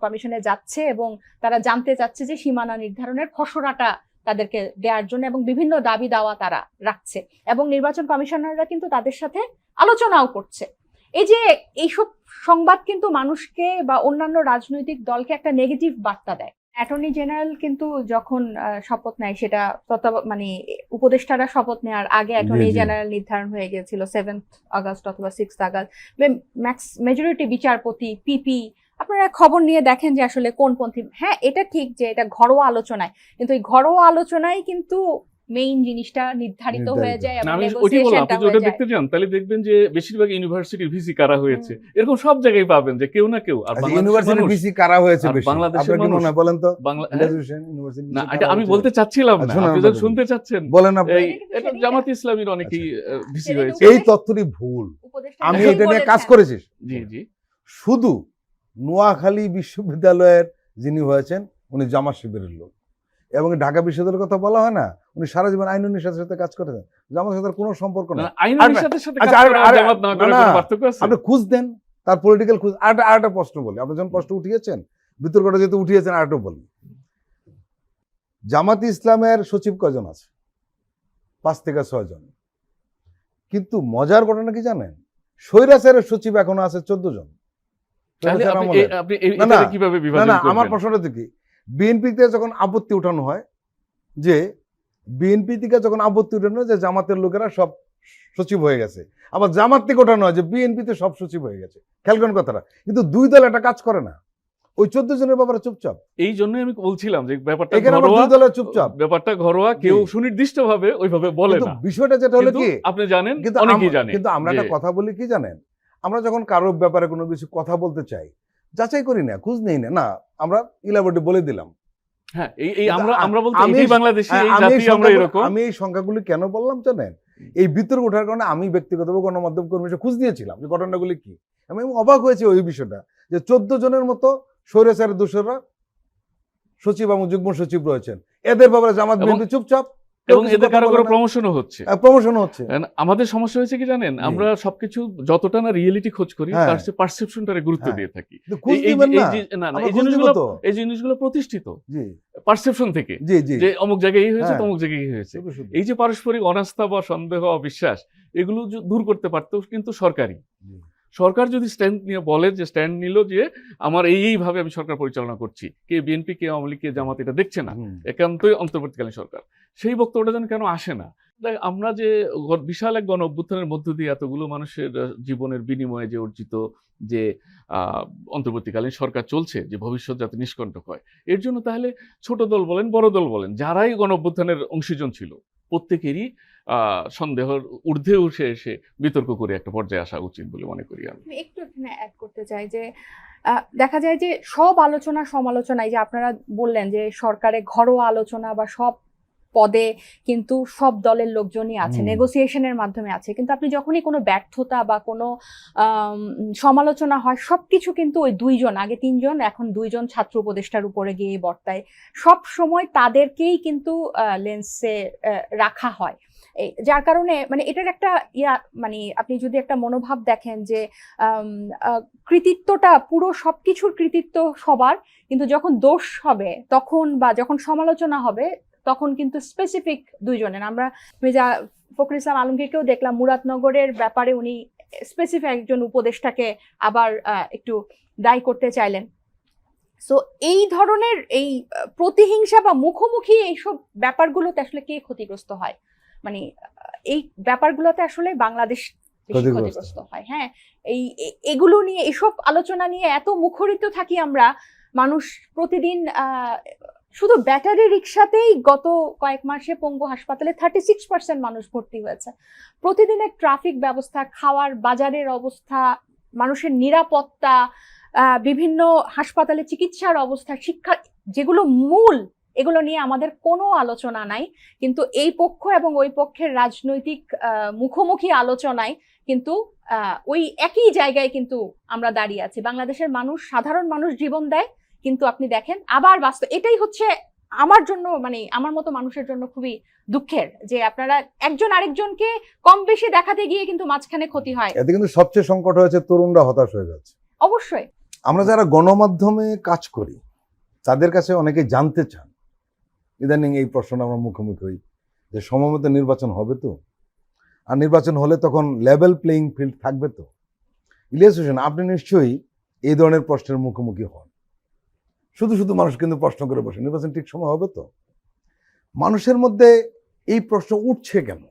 কমিশনে যাচ্ছে এবং তারা জানতে চাচ্ছে যে সীমানা নির্ধারণের খসড়াটা তাদেরকে দেওয়ার জন্য, এবং বিভিন্ন দাবি দাওয়া তারা রাখছে এবং নির্বাচন কমিশনাররা কিন্তু তাদের সাথে আলোচনাও করছে। এই যে এইসব সংবাদ কিন্তু মানুষকে বা অন্যান্য রাজনৈতিক দলকে একটা নেগেটিভ বার্তা দেয়। অ্যাটর্নি জেনারেল কিন্তু যখন শপথ নেয় সেটা মানে উপদেষ্টারা শপথ নেওয়ার আগে অ্যাটর্নি জি। জেনারেল নির্ধারণ হয়ে গিয়েছিল 7 আগস্ট অথবা 6 আগস্ট। মেজরিটি বিচারপতি, পিপি, আপনারা খবর নিয়ে দেখেন যে আসলে কোন পন্থী। হ্যাঁ, এটা ঠিক যে এটা ঘরোয়া আলোচনায়, কিন্তু এই ঘরোয়া আলোচনায় কিন্তু মেইন জিনিসটা নির্ধারিত হয়ে যায় না, এবং আমি ওইটাই বললাম, আপনি নেগোসিয়েশনটা যদি হয়ে ওটা যায়। দেখতে চান তাহলে দেখবেন যে বেশিরভাগ ইউনিভার্সিটির ভিসি কারা হয়েছে, এরকম সব জায়গায় পাবেন যে কেউ না কেউ। আর ইউনিভার্সিটির ভিসি কারা হয়েছে আর বেশি, বাংলাদেশের আপনার কি মানুষ- মনে হয় বলেন তো? বাংলা ইউনিভার্সিটি না, এটা আমি বলতে চাচ্ছিলাম না, শুনুন, আপনি আমরা যদি শুনতে চাচ্ছেন। বলেন আপনি। এই এটা জামাত ইসলামীর অনেকেই ভিসি সেটা হয়েছে। এই তথ্যটি ভুল। উপদেষ্টা আমি যখন এটা নিয়ে কাজ বলেছেন- করেছি। জি জি। শুধু নোয়াখালী বিশ্ববিদ্যালয়ের যিনি হয়েছেন উনি জামাত শিবিরের লোক, এবং ঢাকা বিশ্ববিদ্যালয়ের কথা বলা হয় না, উনি সারা জীবন আইনুন্নির সাথে সাথে কাজ করেছেন, জামাতের সাথে কোনো সম্পর্ক না, নেই। আইনের সাথে সাথে কাজ আচ্ছা, করা আর জামাত না করার না, কোনো পার্থক্য আছে? আপনি খুঁজ দেন তার পলিটিক্যাল খুঁজ। আরেকটা প্রশ্ন বলি, আপনি যখন প্রশ্ন উঠিয়েছেন, বিতর্কটা যেহেতু উঠিয়েছেন, আরেকটা বলি। জামাত ইসলামের সচিব কয়জন আছে? 5 থেকে 6 জন। কিন্তু মজার ঘটনা কি জানেন? স্বৈরাচারের সচিব এখনো আছে 14 জন। তাহলে স্বৈরাচার আপনি আমলের। আপনি না, এটা না, কিভাবে না বিভাজন না, করবেন? আমার প্রশ্নটা তো কি, বিএনপিতে যখন আপত্তি উঠানো হয় যে বিএনপি থেকে যখন আপত্তি উঠানো হয় যে জামাতের লোকেরা সব সচিব হয়ে গেছে, আবার জামাত থেকে ওঠানো হয় যে বিএনপিতে সব সচিব হয়ে গেছে। খেয়াল করেন কথাটা, কিন্তু দুই দল একটা কাজ করে না। ওই 14 জনের ব্যাপারে চুপচাপ, এই জন্যই আমি বলছিলাম যে ব্যাপারটা এখানে আবার ঘরোয়া, দুই দলের চুপচাপ। ব্যাপারটা ঘরোয়া, কেউ জি। সুনির্দিষ্টভাবে ওইভাবে বলে কিন্তু না। বিষয়টা যেটা হলো কিন্তু কি, আপনি জানেন, কিন্তু অনেকেই জানে। কিন্তু আমরা যে- একটা কথা বলি কি জানেন, আমরা যখন কারোর ব্যাপারে কোনো কিছু কথা বলতে চাই, যাচাই করি না, খোঁজ নেই না, না আমরা ইলাবটি বলে দিলাম। হ্যাঁ, এই কিন্তু আমরা বলতে আমি- এই বাংলাদেশি, এই আমি জাতি আমরা এরকম। আমি এই সংখ্যাগুলি কেন বললাম জানেন? এই বিতর্ক ওঠার কারণে আমি ব্যক্তিগতভাবে গণমাধ্যম কর্মী হিসেবে খোঁজ দিয়েছিলাম যে ঘটনাগুলি কি। আমি অবাক হয়েছি ওই বিষয়টা, যে 14 জনের মতো স্বৈরাচারের দোষররা সচিব এবং যুগ্ম সচিব রয়েছেন, এদের ব্যাপারে জামাত এবং- বিএনপি চুপচাপ, এবং এদের কারো কারো প্রমোশনও হচ্ছে। প্রমোশন হচ্ছে। আমাদের সমস্যা হয়েছে কি জানেন, আমরা সবকিছু যতটা না রিয়েলিটি খোঁজ করি, হ্যাঁ। তার চেয়ে পারসেপশনটারে গুরুত্ব হ্যাঁ। দিয়ে থাকি। কিন্তু খোঁজ এই দিবেন না, না, আমরা এই খোঁজ দিব জিনিসগুলো, তো। এই জিনিসগুলো প্রতিষ্ঠিত জি পারসেপশন থেকে, জি জি, যে অমুক জায়গায় এই হয়েছে, হ্যাঁ। তমুক জায়গায় এই হয়েছে। শুধু শুধু। এই যে পারস্পরিক অনাস্থা বা সন্দেহ, অবিশ্বাস, এগুলো দূর করতে পারতো কিন্তু সরকারই। জি। সরকার যদি স্ট্যান্ড নিয়ে বলে, যে স্ট্যান্ড নিল যে আমার এইভাবে আমি সরকার পরিচালনা করছি, কে বিএনপি, কে আওয়ামী লীগ, কে জামাত এটা দেখছে না, হুম। একান্তই অন্তর্বর্তীকালীন সরকার, সেই বক্তব্যটা যেন কেন আসে না? আমরা যে বিশাল এক গণ অভ্যুত্থানের মধ্য দিয়ে এতগুলো মানুষের জীবনের বিনিময়ে যে অর্জিত যে অন্তর্বর্তীকালীন সরকার চলছে, যে ভবিষ্যৎ যাতে নিষ্কণ্টক হয়, এর জন্য তাহলে ছোট দল বলেন, বড় দল বলেন, যারাই গণ অভ্যুত্থানের অংশীজন ছিল, প্রত্যেকেরই সন্দেহের ঊর্ধ্বে উঠে এসে বিতর্ক করে একটা পর্যায়ে আসা উচিত বলে মনে করি আমি। আমি একটু এখানে অ্যাড করতে চাই যে দেখা যায় যে সব আলোচনা সমালোচনায়, যে আপনারা বললেন যে সরকারে ঘরোয়া আলোচনা বা সব পদে কিন্তু সব দলের লোকজনই আছে, নেগোসিয়েশনের মাধ্যমে আছে, কিন্তু আপনি যখনই কোনো ব্যর্থতা বা কোনো সমালোচনা হয়, সবকিছু কিন্তু ওই 2 জন, আগে 3 জন, এখন 2 জন ছাত্র উপদেষ্টার উপরে গিয়ে বর্তায়। সব সময় তাদেরকেই কিন্তু লেন্সে রাখা হয়, যার কারণে মানে এটার একটা মানে আপনি যদি একটা মনোভাব দেখেন যে কৃতিত্বটা পুরো সবকিছুর কৃতিত্ব সবার, কিন্তু যখন দোষ হবে তখন, বা যখন সমালোচনা হবে তখন কিন্তু স্পেসিফিক 2 জনের। আমরা মির্জা ফখরুল ইসলাম আলমগীরকেও দেখলাম মুরাদনগরের ব্যাপারে উনি স্পেসিফিক একজন উপদেষ্টাকে আবার একটু দায়ী করতে চাইলেন। সো এই ধরনের এই প্রতিহিংসা বা মুখোমুখি এইসব ব্যাপারগুলোতে আসলে কে ক্ষতিগ্রস্ত হয়? মানে এই ব্যাপারগুলোতে আসলে বাংলাদেশ বেশি ক্ষতিগ্রস্ত হয়। হ্যাঁ, এগুলো নিয়ে, এসব আলোচনা নিয়ে এত মুখরিত থাকি আমরা, মানুষ প্রতিদিন শুধু ব্যাটারি রিক্সাতেই গত কয়েক মাসে পঙ্গু হাসপাতালে 36% মানুষ ভর্তি হয়েছে। প্রতিদিনের ট্রাফিক ব্যবস্থা, খাওয়ার বাজারের অবস্থা, মানুষের নিরাপত্তা, বিভিন্ন হাসপাতালে চিকিৎসার অবস্থা, শিক্ষা, যেগুলো মূল, এগুলো নিয়ে আমাদের কোনো আলোচনা নাই। কিন্তু এই পক্ষ এবং ওই পক্ষের রাজনৈতিক মুখোমুখি আলোচনায় কিন্তু ওই একই জায়গায় কিন্তু আমরা দাঁড়িয়ে আছি। বাংলাদেশের মানুষ, সাধারণ মানুষ জীবন দেয়, কিন্তু আপনি দেখেন আবার বাস্তব, এটাই হচ্ছে আমার জন্য, মানে আমার মতো মানুষের জন্য খুবই দুঃখের, যে আপনারা একজন আরেকজনকে কম বেশি দেখাতে গিয়ে কিন্তু মাঝখানে ক্ষতি হয়। এতে কিন্তু সবচেয়ে সংকট হয়েছে, তরুণরা হতাশ হয়ে যাচ্ছে। অবশ্যই আমরা যারা গণমাধ্যমে কাজ করি, তাদের কাছে অনেকে জানতে চান, ইদানিং এই প্রশ্ন আমরা মুখোমুখি হই, যে সময়মতো নির্বাচন হবে তো, আর নির্বাচন হলে তখন লেভেল প্লেইং ফিল্ড থাকবে তো। ইলিয়াস হোসেন, আপনি নিশ্চয়ই এই ধরনের প্রশ্নের মুখোমুখি হন। শুধু শুধু মানুষ কিন্তু প্রশ্ন করে বসে নির্বাচন ঠিক সময় হবে তো? মানুষের মধ্যে এই প্রশ্ন উঠছে কেন?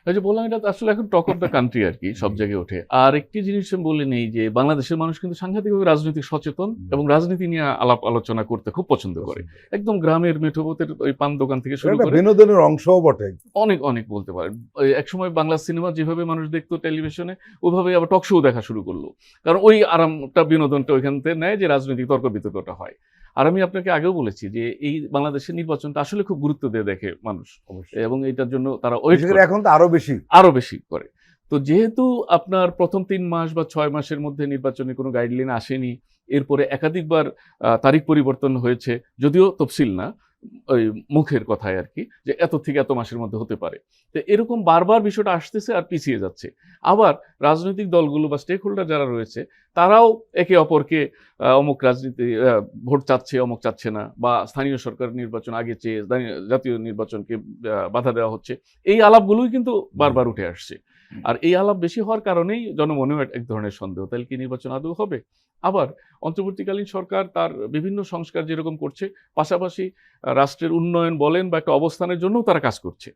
ওই যে বললাম, এটা তো আসলে এখন টক অফ দ্য কান্ট্রি আর কি, সব জায়গায় ওঠে। আর একটি জিনিস আমি বলে নেই যে বাংলাদেশের মানুষ কিন্তু সাংঘাতিকভাবে রাজনৈতিক সচেতন এবং রাজনীতি নিয়ে আলাপ আলোচনা করতে খুব পছন্দ করে। একদম গ্রামের মেঠোপথের ওই পান দোকান থেকে শুরু করে বিনোদনের অংশও বটে, অনেক অনেক বলতে পারেন। একসময় বাংলা সিনেমা যেভাবে মানুষ দেখতো টেলিভিশনে, ওইভাবে আবার টক শো দেখা শুরু করলো, কারণ ওই আরামটা বিনোদনটা ওইখান থেকে নেয় যে রাজনৈতিক তর্ক বিতর্কটা হয়। আর আমি আপনাকে আগেও বলেছি যে এই বাংলাদেশের নির্বাচনটা আসলে খুব গুরুত্ব দিয়ে দেখে মানুষ, এবং এটার জন্য তারা এখন তো আরো বেশি করে। তো যেহেতু আপনার প্রথম 3 মাস বা 6 মাসের মধ্যে নির্বাচনের কোনো গাইডলাইন আসেনি, এরপরে একাধিকবার তারিখ পরিবর্তন হয়েছে, যদিও তফসিল না, ওই মুখের কথায় আর কি, যে এত থেকে এত মাসের মধ্যে হতে পারে। তো এরকম বারবার বিষয়টা আসতেছে আর পিছিয়ে যাচ্ছে। আবার রাজনৈতিক দলগুলো বা স্টেক হোল্ডার যারা রয়েছে, তারাও একে অপরকে অমুক রাজনীতি ভোট চাচ্ছে, অমুক চাচ্ছে না, বা স্থানীয় সরকার নির্বাচন আগে চেয়ে জাতীয় নির্বাচনকে বাধা দেওয়া হচ্ছে, এই আলাপগুলোই কিন্তু বারবার উঠে আসছে। আর এই আলাপ বেশি হওয়ার কারণেই জনমনেও এক ধরনের সন্দেহ, তাহলে কি নির্বাচন আদৌ হবে? আবার অন্তর্বর্তীকালীন সরকার তার বিভিন্ন সংস্কার যেরকম করছে, পাশাপাশি রাষ্ট্রের উন্নয়ন বলেন বা একটা অবস্থানের জন্যও তারা কাজ করছে।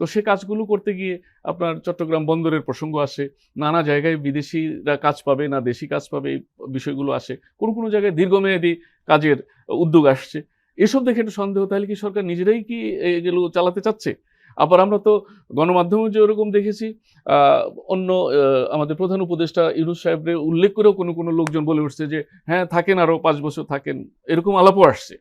তো সে কাজগুলো করতে গিয়ে আপনার চট্টগ্রাম বন্দরের প্রসঙ্গ আসে, নানা জায়গায় বিদেশিরা কাজ পাবে না দেশি কাজ পাবে, এই বিষয়গুলো আসে, কোনো কোনো জায়গায় দীর্ঘমেয়াদী কাজের উদ্যোগ আসছে। এসব দেখে একটু সন্দেহ, তাহলে কি সরকার নিজেরাই কি এগুলো চালাতে চাচ্ছে? আবার আমরা তো গণমাধ্যমে যে ওরকম দেখেছি, অন্য আমাদের প্রধান উপদেষ্টা ইউনূস সাহেবরে উল্লেখ করেও কোনো কোনো লোকজন বলে উঠছে যে হ্যাঁ থাকেন, আরো 5 বছর থাকেন, এরকম আলাপও আসছে।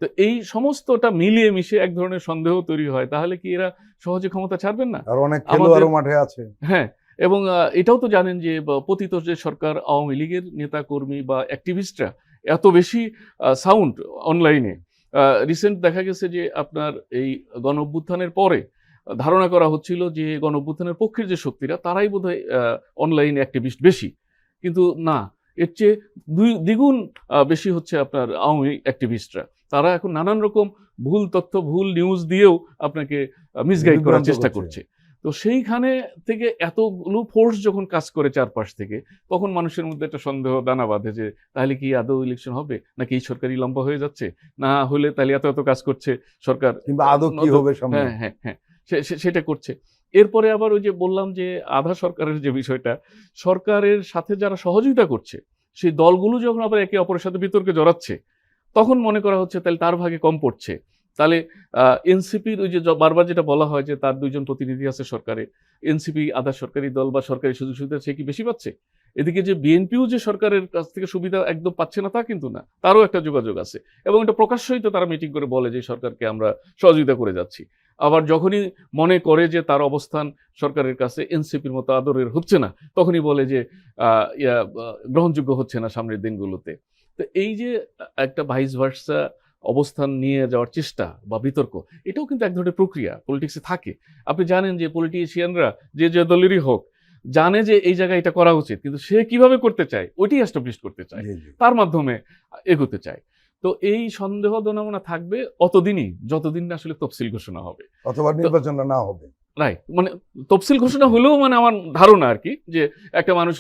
তো এই সমস্তটা মিলিয়ে মিশে এক ধরনের সন্দেহ তৈরি হয়, তাহলে কি এরা সহজে ক্ষমতা ছাড়বেন না? আর অনেক খেলোয়াড়ও মাঠে আছে। হ্যাঁ, এবং এটাও তো জানেন যে পতিত যে সরকার, আওয়ামী লীগের নেতা কর্মী বা অ্যাক্টিভিস্টরা এত বেশি সাউন্ড অনলাইনে। রিসেন্ট দেখা গেছে যে আপনার এই গণ অভ্যুত্থানের পরে ধারণা করা হচ্ছিল যে গণ অভ্যুত্থানের পক্ষের যে শক্তিরা, তারাই বোধহয় অনলাইন অ্যাক্টিভিস্ট বেশি, কিন্তু না, এর চেয়ে দ্বিগুণ বেশি হচ্ছে আপনার আওয়ামী অ্যাক্টিভিস্টরা। তারা এখন নানান রকম ভুল তথ্য, ভুল নিউজ দিয়েও আপনাকে মিসগাইড করার চেষ্টা করছে। তো সেইখানে থেকে এতগুলো ফোর্স যখন কাজ করে চারপাশ থেকে, তখন মানুষের মধ্যে একটা সন্দেহ দানা বাঁধে যে তাহলে কি আদৌ ইলেকশন হবে, নাকি এই সরকারই লম্বা হয়ে যাচ্ছে, না হলে তাহলে এত এত কাজ করছে সরকার, কিংবা আদৌ কি হবে সামনে। হ্যাঁ হ্যাঁ হ্যাঁ, সেটা করছে। এরপরে আবার ওই যে বললাম যে আধা সরকারের যে বিষয়টা, সরকারের সাথে যারা সহযোগিতা করছে সেই দলগুলো যখন আবার একে অপরের সাথে বিতর্কে জড়াচ্ছে, তখন মনে করা হচ্ছে তাহলে তার ভাগে কম পড়ছে। তাহলে এনসিপির ওই যে বারবার যেটা বলা হয় যে তার 2 জন প্রতিনিধি আছে সরকারে, এনসিপি আধা সরকারি দল বা সরকারি সুযোগ সুবিধা সে কি বেশি পাচ্ছে? এদিকে যে বিএনপিও যে সরকারের কাছ থেকে সুবিধা একদম পাচ্ছে না তা কিন্তু না, তারও একটা যোগাযোগ আছে, এবং এটা প্রকাশ্যই তো তারা মিটিং করে বলে যে সরকারকে আমরা সহযোগিতা করে যাচ্ছি। আবার যখনই মনে করে যে তার অবস্থান সরকারের কাছে এনসিপির মতো আদরের হচ্ছে না, তখনই বলে যে গ্রহণযোগ্য হচ্ছে না সামনের দিনগুলোতে। তো এই যে একটা ভাইস ভার্সা অবস্থান নিয়ে যাওয়ার চেষ্টা বা বিতর্ক, এটাও কিন্তু এক ধরনের প্রক্রিয়া পলিটিক্সে থাকে। আপনি জানেন যে পলিটিশিয়ানরা যে যে দলেরই হোক জানে যে এই জায়গায় এটা করা উচিত, কিন্তু সে কিভাবে করতে চায় ওইটাই এস্টাবলিশ করতে চায়, তার মাধ্যমে এগোতে চায়। তো এই সন্দেহ দনামনা থাকবে অতদিনই যতদিন না আসলে তফসিল ঘোষণা হবে, অথবা নির্বাচন না হবে। রাইট, মানে তফসিল ঘোষণা হলেও মানে আমার ধারণা আর কি যে একটা মানুষ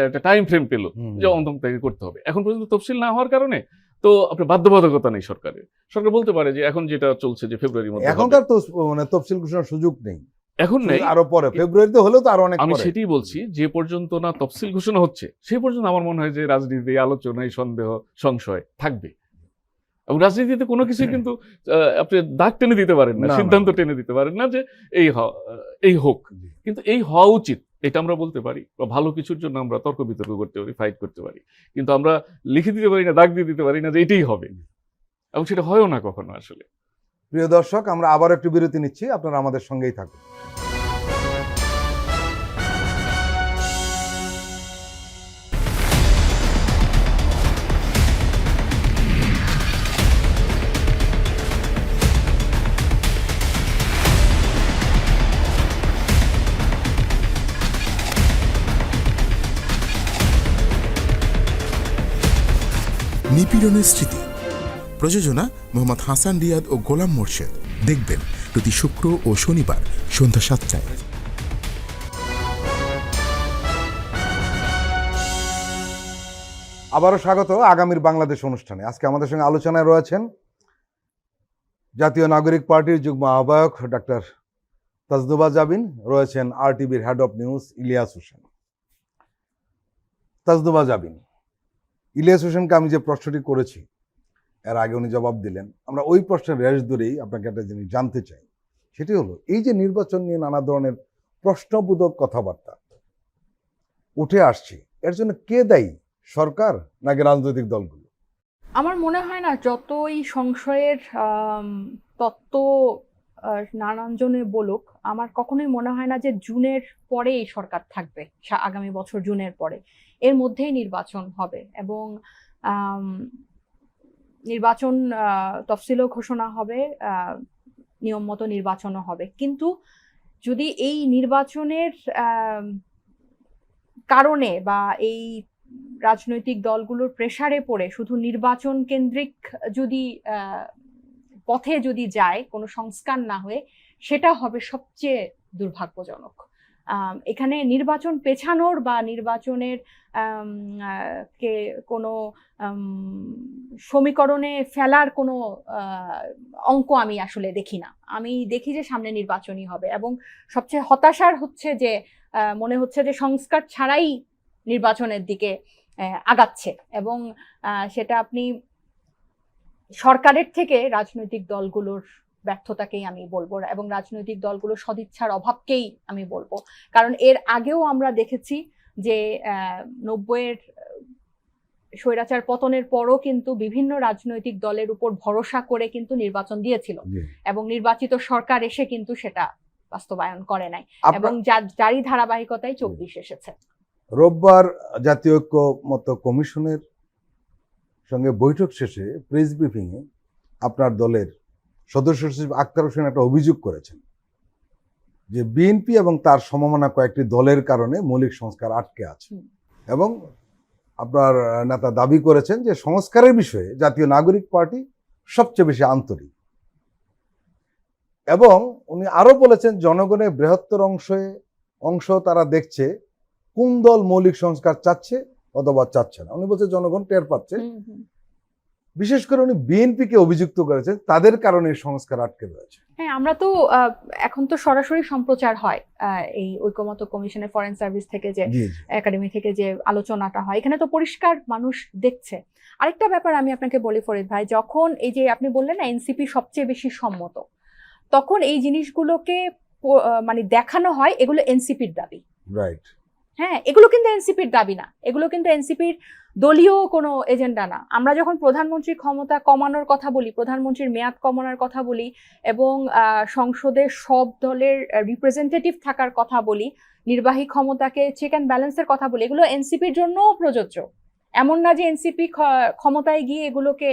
একটা টাইম ফ্রেম পেল যে অন্তম থেকে করতে হবে। এখন পর্যন্ত তফসিল না হওয়ার কারণে তো আপনার বাধ্যবাধকতা নেই সরকারের। সরকার বলতে পারে যে এখন যেটা চলছে যে ফেব্রুয়ারির মধ্যে, এখনকার তো মানে তফসিল ঘোষণার সুযোগ নেই, এখন নেই, আরো পরে ফেব্রুয়ারিতে হলেও তো আরো অনেক পরে। আমি সেটাই বলছি, যে পর্যন্ত না তফসিল ঘোষণা হচ্ছে সে পর্যন্ত আমার মনে হয় যে রাজনীতি আলোচনায় সন্দেহ সংশয় থাকবে। এবং রাজনীতিতে কোনো কিছু কিন্তু আপনি দাগ টেনে দিতে পারেন না, সিদ্ধান্ত টেনে দিতে পারেন না যে এই হোক, কিন্তু এই হওয়া উচিত এটা আমরা বলতে পারি, বা ভালো কিছুর জন্য আমরা তর্ক বিতর্ক করতে পারি, ফাইট করতে পারি, কিন্তু আমরা লিখে দিতে পারি না, দাগ দিয়ে দিতে পারি না যে এটাই হবে, এবং সেটা হয়ও না কখনো আসলে। প্রিয় দর্শক, আমরা আবার একটু বিরতি নিচ্ছি, আপনারা আমাদের সঙ্গেই থাকুন। নিপীড়নের স্মৃতি, প্রযোজনা মোহাম্মদ হাসান রিয়াদ ও গোলাম মোর্শেদ। দেখবেন প্রতি শুক্র ও শনিবার সন্ধ্যা 7টায়। আবারও স্বাগত আগামীর বাংলাদেশ অনুষ্ঠানে। আজকে আমাদের সঙ্গে আলোচনায় রয়েছেন জাতীয় নাগরিক পার্টির যুগ্ম আহ্বায়ক ডাক্তার তাজনুবা জাবিন, রয়েছেন RTVর head of news Ilias Hossain. Tajnuba Jabin, Ilias হোসেনকে আমি যে প্রশ্নটি করেছি এর আগে উনি জবাব দিলেন। আমরা ওই প্রশ্নের রেশ ধরেই আপনাকে একটা জিনিস জানতে চাই, সেটি হলো এই যে নির্বাচন নিয়ে নানা ধরনের প্রশ্নবোধক কথাবার্তা উঠে আসছে, এর জন্য কে দায়ী, সরকার নাকি রাজনৈতিক দলগুলো? আমার মনে হয় না, যতই সংশয়ের তত্ত্ব নানানজনে বলুক, আমার কখনোই মনে হয় না যে জুনের পরে এই সরকার থাকবে, আগামী বছর জুনের পরে। এর মধ্যেই নির্বাচন হবে এবং নির্বাচন তফসিলও ঘোষণা হবে, নিয়ম মতো নির্বাচনও হবে। কিন্তু যদি এই নির্বাচনের কারণে বা এই রাজনৈতিক দলগুলোর প্রেসারে পড়ে শুধু নির্বাচন কেন্দ্রিক যদি পথে যদি যায়, কোনো সংস্কার না হয়ে, সেটা হবে সবচেয়ে দুর্ভাগ্যজনক। এখানে নির্বাচন পেছানোর বা নির্বাচনের কে কোনো সমীকরণে ফেলার কোনো অঙ্ক আমি আসলে দেখি না। আমি দেখি যে সামনে নির্বাচনই হবে এবং সবচেয়ে হতাশার হচ্ছে যে মনে হচ্ছে যে সংস্কার ছাড়াই নির্বাচনের দিকে আগাচ্ছে এবং সেটা আপনি সরকারের থেকে রাজনৈতিক দলগুলোর ব্যর্থতাকেই আমি বলবো এবং রাজনৈতিক দলগুলোর সদিচ্ছার অভাবকেই আমি বলবো। কারণ এর আগেও আমরা দেখেছি যে 90-এর স্বৈরাচার পতনের পরও কিন্তু বিভিন্ন রাজনৈতিক দলের উপর ভরসা করে কিন্তু নির্বাচন দিয়েছিল এবং নির্বাচিত সরকার এসে কিন্তু সেটা বাস্তবায়ন করে নাই এবং যারই ধারাবাহিকতায় 24 এসেছে। রোববার জাতীয় ঐক্যমত্য কমিশনের সঙ্গে বৈঠক শেষে প্রেস ব্রিফিংয়ে আপনার দলের সদস্য সচিব আক্তার হোসেন একটা অভিযোগ করেছেন যে বিএনপি এবং তার সমমনা কয়েকটি দলের কারণে মৌলিক সংস্কার আটকে আছে এবং আপনার নেতা দাবি করেছেন যে সংস্কারের বিষয়ে জাতীয় নাগরিক পার্টি সবচেয়ে বেশি আন্তরিক এবং উনি আরো বলেছেন জনগণের বৃহত্তর অংশ তারা দেখছে কোন দল মৌলিক সংস্কার চাচ্ছে অথবা চাচ্ছে না। উনি বলছে জনগণ টের পাচ্ছে। বিশেষ করে উনি বিএনপিকে অভিযুক্ত করেছেন তাদের কারণে সংস্কার আটকে রয়েছে। হ্যাঁ, আমরা তো এখন তো সরাসরি সম্প্রচার হয় এই ঐকমত্য কমিশনের ফরেন সার্ভিস থেকে যে একাডেমি থেকে যে আলোচনাটা হয়, এখানে তো পরিষ্কার মানুষ দেখছে। আরেকটা ব্যাপার আমি আপনাকে বলি ফরিদ ভাই, যখন এই যে আপনি বললেন না এনসিপি সবচেয়ে বেশি সম্মত, তখন এই জিনিসগুলোকে মানে দেখানো হয় এগুলো এনসিপির দাবি। রাইট। হ্যাঁ, এগুলো কিন্তু এনসিপির দাবি না, এগুলো কিন্তু এনসিপির দলীয় কোনো এজেন্ডা না। আমরা যখন প্রধানমন্ত্রীর ক্ষমতা কমানোর কথা বলি, প্রধানমন্ত্রীর মেয়াদ কমানোর কথা বলি এবং সংসদে সব দলের রিপ্রেজেন্টেটিভ থাকার কথা বলি, নির্বাহী ক্ষমতাকে চেক অ্যান্ড ব্যালেন্সের কথা বলি, এগুলো এনসিপির জন্যও প্রযোজ্য। এমন না যে এনসিপি ক্ষমতায় গিয়ে এগুলোকে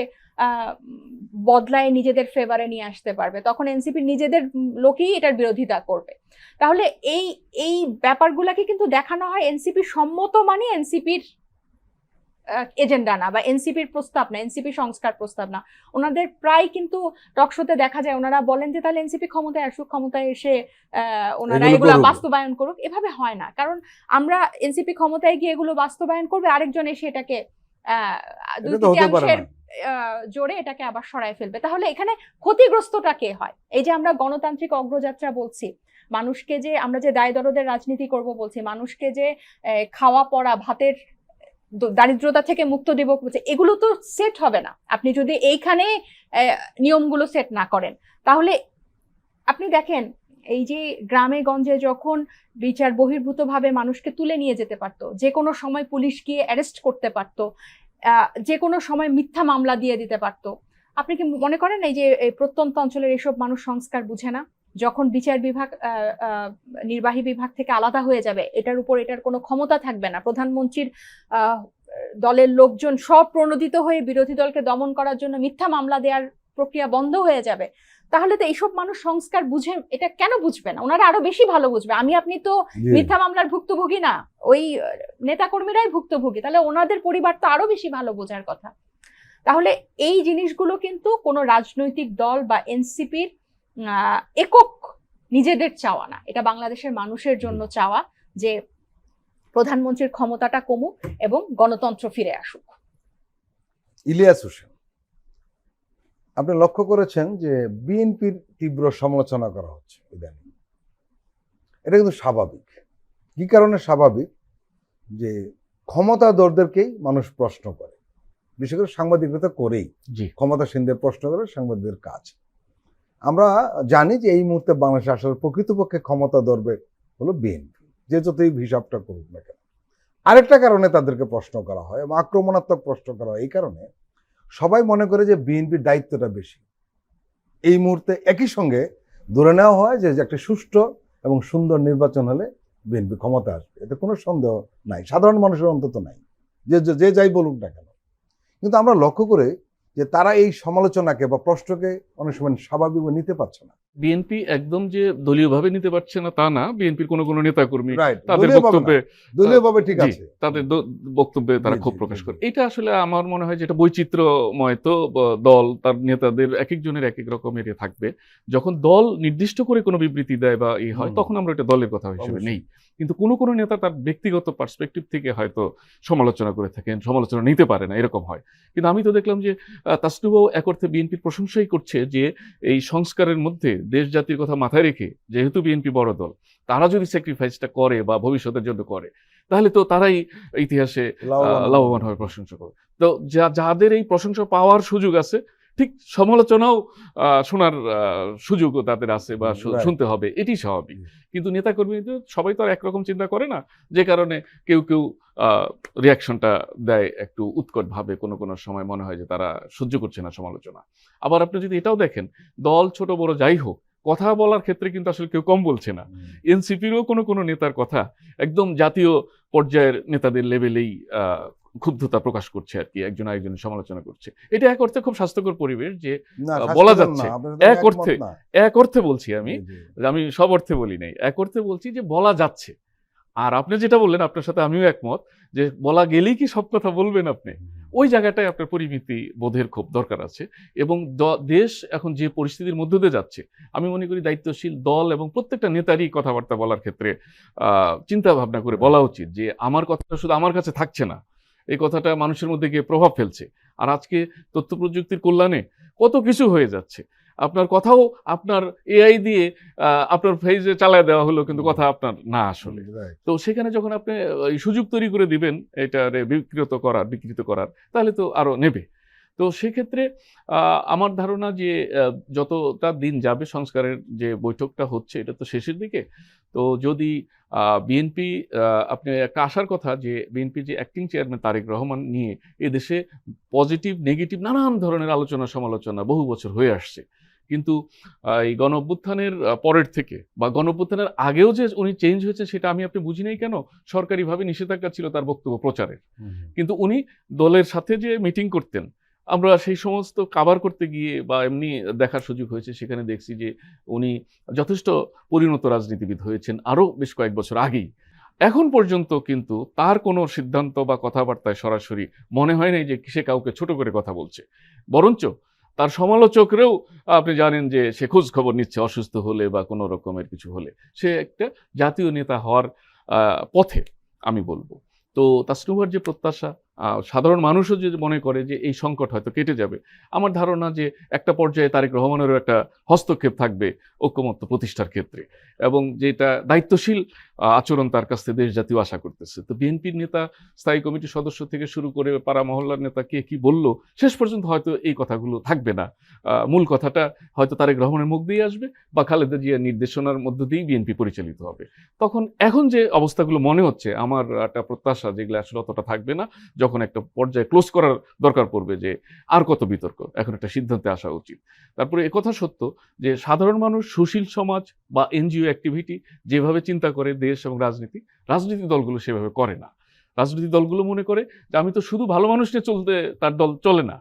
বদলায় নিজেদের ফেভারে নিয়ে আসতে পারবে, তখন এনসিপির নিজেদের লোকই এটার বিরোধিতা করবে। তাহলে এই ব্যাপারগুলোকে কিন্তু দেখানো হয় এনসিপি সম্মত মানে এনসিপির এজেন্ডা না বা এনসিপির প্রস্তাব না, এনসিপি সংস্কার প্রস্তাব না। ওনাদের প্রায় কিন্তু টকশোতে দেখা যায় ওনারা বলেন যে তাহলে এনসিপি ক্ষমতায় আসুক, ক্ষমতায় এসে ওনারা এগুলো বাস্তবায়ন করুক। এভাবে হয় না, কারণ আমরা এনসিপি ক্ষমতায় গিয়ে এগুলো বাস্তবায়ন করবে, আরেকজন এসে এটাকে 2/3 জোরে এটাকে আবার সরায় ফেলবে। তাহলে এখানে ক্ষতিগ্রস্তটা কে হয়? এই যে আমরা গণতান্ত্রিক অগ্রযাত্রা বলছি, মানুষকে যে আমরা যে দায় দরদের রাজনীতি করব বলছি, মানুষকে যে খাওয়া পড়া ভাতের দারিদ্রতা থেকে মুক্ত দিব বলছে, এগুলো তো সেট হবে না আপনি যদি এইখানে নিয়মগুলো সেট না করেন। তাহলে আপনি দেখেন এই যে গ্রামে গঞ্জে যখন বিচার বহির্ভূতভাবে মানুষকে তুলে নিয়ে যেতে পারতো, যে কোনো সময় পুলিশ গিয়ে অ্যারেস্ট করতে পারতো, যে কোনো সময় মিথ্যা মামলা দিয়ে দিতে পারতো, আপনি কি মনে করেন এই যে প্রত্যন্ত অঞ্চলের এসব মানুষ সংস্কার বুঝে না? যখন বিচার বিভাগ নির্বাহী বিভাগ থেকে আলাদা হয়ে যাবে, এটার উপর এটার কোনো ক্ষমতা থাকবে না, প্রধানমন্ত্রীর দলের লোকজন সব প্রণোদিত হয়ে বিরোধী দলকে দমন করার জন্য মিথ্যা মামলা দেওয়ার প্রক্রিয়া বন্ধ হয়ে যাবে, তাহলে তো এইসব মানুষ সংস্কার বুঝে এটা কেন বুঝবে না? ওনারা আরো বেশি ভালো বুঝবে। আপনি তো মিথ্যা মামলার ভুক্তভোগী না, ওই নেতাকর্মীরাই ভুক্তভোগী, তাহলে ওনাদের পরিবার তো আরো বেশি ভালো বোঝার কথা। তাহলে এই জিনিসগুলো কিন্তু কোনো রাজনৈতিক দল বা এনসিপির একক নিজেদের চাওয়া না, এটা বাংলাদেশের মানুষের জন্য চাওয়া যে প্রধানমন্ত্রীর ক্ষমতাটা কমুক এবং গণতন্ত্র ফিরে আসুক। ইলিয়াস হোসেন, আপনি লক্ষ্য করেছেন যে বিএনপির তীব্র সমালোচনা করা হচ্ছে ইদানিং। এটা কিন্তু স্বাভাবিক। কি কারণে স্বাভাবিক? যে ক্ষমতাধরদেরকেই মানুষ প্রশ্ন করে, বিশেষ করে সাংবাদিকতা করেই জি, ক্ষমতাসীনদের প্রশ্ন করে সাংবাদিকদের কাজ। আমরা জানি যে এই মুহূর্তে বাংলাদেশে আসলে প্রকৃতপক্ষে ক্ষমতা ধরবে হলো বিএনপি, যে যতই হিসাবটা করুক না কেন। আরেকটা কারণে তাদেরকে প্রশ্ন করা হয় এবং আক্রমণাত্মক প্রশ্ন করা হয়, এই কারণে সবাই মনে করে যে বিএনপির দায়িত্বটা বেশি। এই মুহূর্তে একই সঙ্গে ধরে নেওয়া হয় যে একটা সুষ্ঠু এবং সুন্দর নির্বাচন হলে বিএনপি ক্ষমতা আসবে, এতে কোনো সন্দেহ নাই, সাধারণ মানুষের অন্তত নাই, যে যাই বলুক না কেন। কিন্তু আমরা লক্ষ্য করে যে তারা এই সমালোচনাকে বা প্রশ্নকে অনেক সময় স্বাভাবিকভাবে নিতে পারছে না। বিএনপি একদম যে দলীয়ভাবে নিতে পারছে না তা না, বিএনপির কোনো নেতাকর্মী রাইট, তাদের বক্তব্যে দলীয়ভাবে ঠিক জি, আছে, তাদের বক্তব্যে তারা জি, ক্ষোভ জি, প্রকাশ জি, করে। জি। এটা আসলে আমার মনে হয় যে এটা বৈচিত্র্যময়, তো দল তার নেতাদের এক একজনের এক এক রকমের থাকবে। যখন দল নির্দিষ্ট করে কোনো বিবৃতি দেয় বা হয়, তখন আমরা এটা দলের কথা হিসেবে অবশ্যই। নেই। কিন্তু কোনো নেতা তার ব্যক্তিগত পার্সপেক্টিভ থেকে হয়তো সমালোচনা করে থাকেন, সমালোচনা নিতে পারে না, এরকম হয়। কিন্তু আমি তো দেখলাম যে তাসনুবাও এক অর্থে বিএনপির প্রশংসাই করছে যে এই সংস্কারের মধ্যে দেশ জাতির কথা মাথায় রেখে, যেহেতু বিএনপি বড় দল, তারা যদি স্যাক্রিফাইসটা করে বা ভবিষ্যতের জন্য করে, তাহলে তো তারাই ইতিহাসে লাভবান হবে, প্রশংসা করবে। তো যাদের এই প্রশংসা পাওয়ার সুযোগ আছে, ঠিক সমালোচনাও শোনার সুযোগও তাদের আছে বা Right. শুনতে হবে, এটি স্বাভাবিক। কিন্তু নেতাকর্মীদের সবাই তো আর একরকম চিন্তা করে না, যে কারণে কেউ রিয়াকশনটা দেয় একটু উৎকট ভাবে। কোনো সময় মনে হয় যে তারা সহ্য করছে না সমালোচনা। আবার আপনি যদি এটাও দেখেন, দল ছোট বড় যাই হোক, কথা বলার ক্ষেত্রে কিন্তু আসলে কেউ কম বলছে না। এনসিপিরও কোনো নেতার কথা একদম জাতীয় পর্যায়ের নেতাদের লেভেলেই ক্ষুব্ধতা প্রকাশ করছে আর কি, একজন আরেকজনের সমালোচনা করছে। এটা এক অর্থে খুব স্বাস্থ্যকর পরিবেশ যে না, বলা স্বাস্থ্যকর যাচ্ছে, না, আপনার সাথে এক একমত অর্থে না। এক অর্থে বলছি আমি, জি, আমি সব অর্থে বলি নাই, এক অর্থে বলছি যে বলা যাচ্ছে। আর আপনি যেটা বললেন, আপনার সাথে আমিও একমত যে বলা গেলেই কি সব কথা বলবেন আপনি, ওই জায়গাটায় আপনার পরিমিতি বোধের খুব দরকার আছে। এবং দেশ এখন যে পরিস্থিতির মধ্য দিয়ে যাচ্ছে, আমি মনে করি দায়িত্বশীল দল এবং প্রত্যেকটা নেতারই কথাবার্তা বলার ক্ষেত্রে চিন্তা ভাবনা করে বলা উচিত যে আমার কথাটা শুধু আমার কাছে থাকছে না, এই কথাটা মানুষের মধ্যে গিয়ে প্রভাব ফেলছে। আর আজকে তথ্য প্রযুক্তির কল্যাণে কত কিছু হয়ে যাচ্ছে, আপনার কথাও আপনার এআই দিয়ে আপনার ফেজে চালায় দেওয়া হলো, কিন্তু কথা আপনার না আসলে। right. তো সেখানে যখন আপনি এই সুযোগ তৈরি করে দিবেন এটারে বিকৃত করার, তাহলে তো আরো নেবে। তো সেক্ষেত্রে আমার ধারণা যে যতটা দিন যাবে, সংস্কারের যে বৈঠকটা হচ্ছে এটা তো শেষের দিকে, তো যদি বিএনপি, আপনি একটা আশার কথা যে বিএনপি যে অ্যাক্টিং চেয়ারম্যান তারেক রহমান নিয়ে এদেশে পজিটিভ নেগেটিভ নানান ধরনের আলোচনা সমালোচনা বহু বছর হয়ে আসছে। কিন্তু এই গণ-অভ্যুত্থানের পরের থেকে বা গণ-অভ্যুত্থানের আগেও যে উনি চেঞ্জ হয়েছে, সেটা আপনি বুঝি নাই কেন? সরকারিভাবে নিষেধাজ্ঞা ছিল তার বক্তব্য প্রচারের। কিন্তু উনি দলের সাথে যে মিটিং করতেন, আমরা সেই সমস্ত কাভার করতে গিয়ে বা এমনি দেখার সুযোগ হয়েছে, সেখানে দেখছি যে উনি যথেষ্ট পরিণত রাজনীতিবিদ হয়েছেন আরও বেশ কয়েক বছর আগেই। এখন পর্যন্ত কিন্তু তার কোনো সিদ্ধান্ত বা কথাবার্তায় সরাসরি মনে হয় নাই যে সে কাউকে ছোট করে কথা বলছে। বরঞ্চ তার সমালোচকরাও আপনি জানেন যে সে খোঁজ খবর নিচ্ছে, অসুস্থ হলে বা কোনো রকমের কিছু হলে। সে একটা জাতীয় নেতা হওয়ার পথে, আমি বলবো। তো তাসনুভার যে প্রত্যাশা, সাধারণ মানুষও যে মনে করে যে এই সংকট হয়তো কেটে যাবে, আমার ধারণা যে একটা পর্যায়ে তারেক রহমানেরও একটা হস্তক্ষেপ থাকবে ঐক্যমত্য প্রতিষ্ঠার ক্ষেত্রে, এবং যেটা দায়িত্বশীল আচরণ তার কাছ থেকে দেশ জাতীয় আশা করতেছে। তো বিএনপির নেতা, স্থায়ী কমিটির সদস্য থেকে শুরু করে পাড়া মহল্লার নেতা কে কি বলল, শেষ পর্যন্ত হয়তো এই কথাগুলো থাকবে না। মূল কথাটা হয়তো তারেক রহমানের মুখ দিয়ে আসবে বা খালেদা জিয়ার নির্দেশনার মধ্য দিয়েই বিএনপি পরিচালিত হবে। তখন এখন যে অবস্থাগুলো মনে হচ্ছে, আমার একটা প্রত্যাশা যেগুলো আসলে অতটা থাকবে না, যখন একটা পর্যায়ে ক্লোজ করার দরকার পড়বে যে আর কত বিতর্ক, এখন একটা সিদ্ধান্তে আসা উচিত। তারপরে একথা সত্য যে সাধারণ মানুষ, সুশীল সমাজ বা এনজিও অ্যাক্টিভিটি যেভাবে চিন্তা করে দেশ এবং রাজনীতি দলগুলো সেভাবে করে না। রাজনৈতিক দলগুলো মনে করে যে আমি তো শুধু ভালো মানুষ নিয়ে চলতে, তার দল চলে না।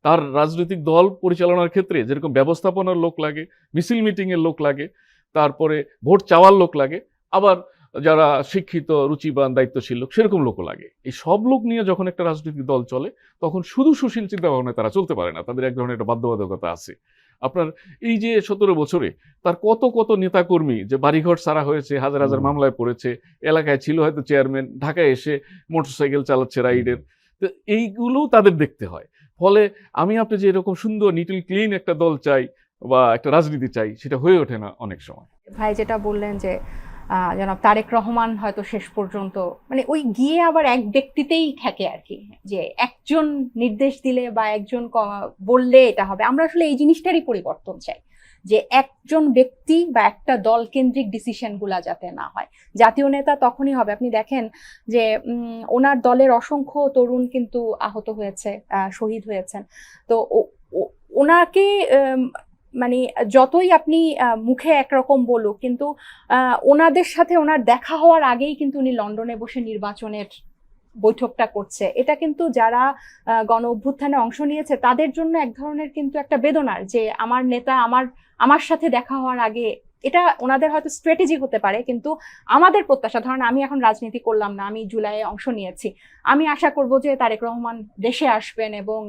তার রাজনৈতিক দল পরিচালনার ক্ষেত্রে যেরকম ব্যবস্থাপনার লোক লাগে, মিছিল মিটিংয়ের লোক লাগে, তারপরে ভোট চাওয়ার লোক লাগে, আবার যারা শিক্ষিত, রুচিবান, দায়িত্বশীল লোক, সেরকম লোকও লাগে। এই সব লোক নিয়ে যখন একটা রাজনৈতিক দল চলে, তখন শুধু সুশীল চিন্তা ভাবনায় তারা চলতে পারে না, তাদের এক ধরনের একটা বাধ্যবাধকতা আছে। আপনার এই যে 17 বছরে তার কত নেতাকর্মী যে বাড়িঘর ছাড়া হয়েছে, হাজার হাজার মামলায় পড়েছে, এলাকায় ছিল হয়তো চেয়ারম্যান, ঢাকায় এসে মোটরসাইকেল চালাচ্ছে রাইডের, তো এইগুলোও তাদের দেখতে হয়। ফলে আমি আপনি যে এরকম সুন্দর নিটল ক্লিন একটা দল চাই বা একটা রাজনীতি চাই, সেটা হয়ে ওঠে না অনেক সময়। ভাই যেটা বললেন যে জনাব তারেক রহমান হয়তো শেষ পর্যন্ত মানে ওই গিয়ে আবার এক ব্যক্তিতেই থাকে আর কি, যে একজন নির্দেশ দিলে বা একজন বললে এটা হবে। আমরা আসলে এই জিনিসটারই পরিবর্তন চাই, যে একজন ব্যক্তি বা একটা দল কেন্দ্রিক ডিসিশন গুলা যাতে না হয়। জাতীয় নেতা তখনই হবে, আপনি দেখেন যে ওনার দলের অসংখ্য তরুণ কিন্তু আহত হয়েছে, শহীদ হয়েছেন। তো ওনাকে মানে যতই আপনি মুখে একরকম বলুক, কিন্তু ওনাদের সাথে ওনার দেখা হওয়ার আগেই কিন্তু উনি লন্ডনে বসে নির্বাচনের বৈঠকটা করছে। এটা কিন্তু যারা গণ অভ্যুত্থানে অংশ নিয়েছে তাদের জন্য এক ধরনের কিন্তু একটা বেদনার, যে আমার নেতা আমার সাথে দেখা হওয়ার আগে। এটা ওনাদের হয়তো স্ট্র্যাটেজি হতে পারে, কিন্তু আমাদের প্রত্যাশা, ধরেন আমি এখন রাজনীতি করলাম না, আমি জুলাইয়ে অংশ নিয়েছি, আমি আশা করব যে তারেক রহমান দেশে আসবেন এবং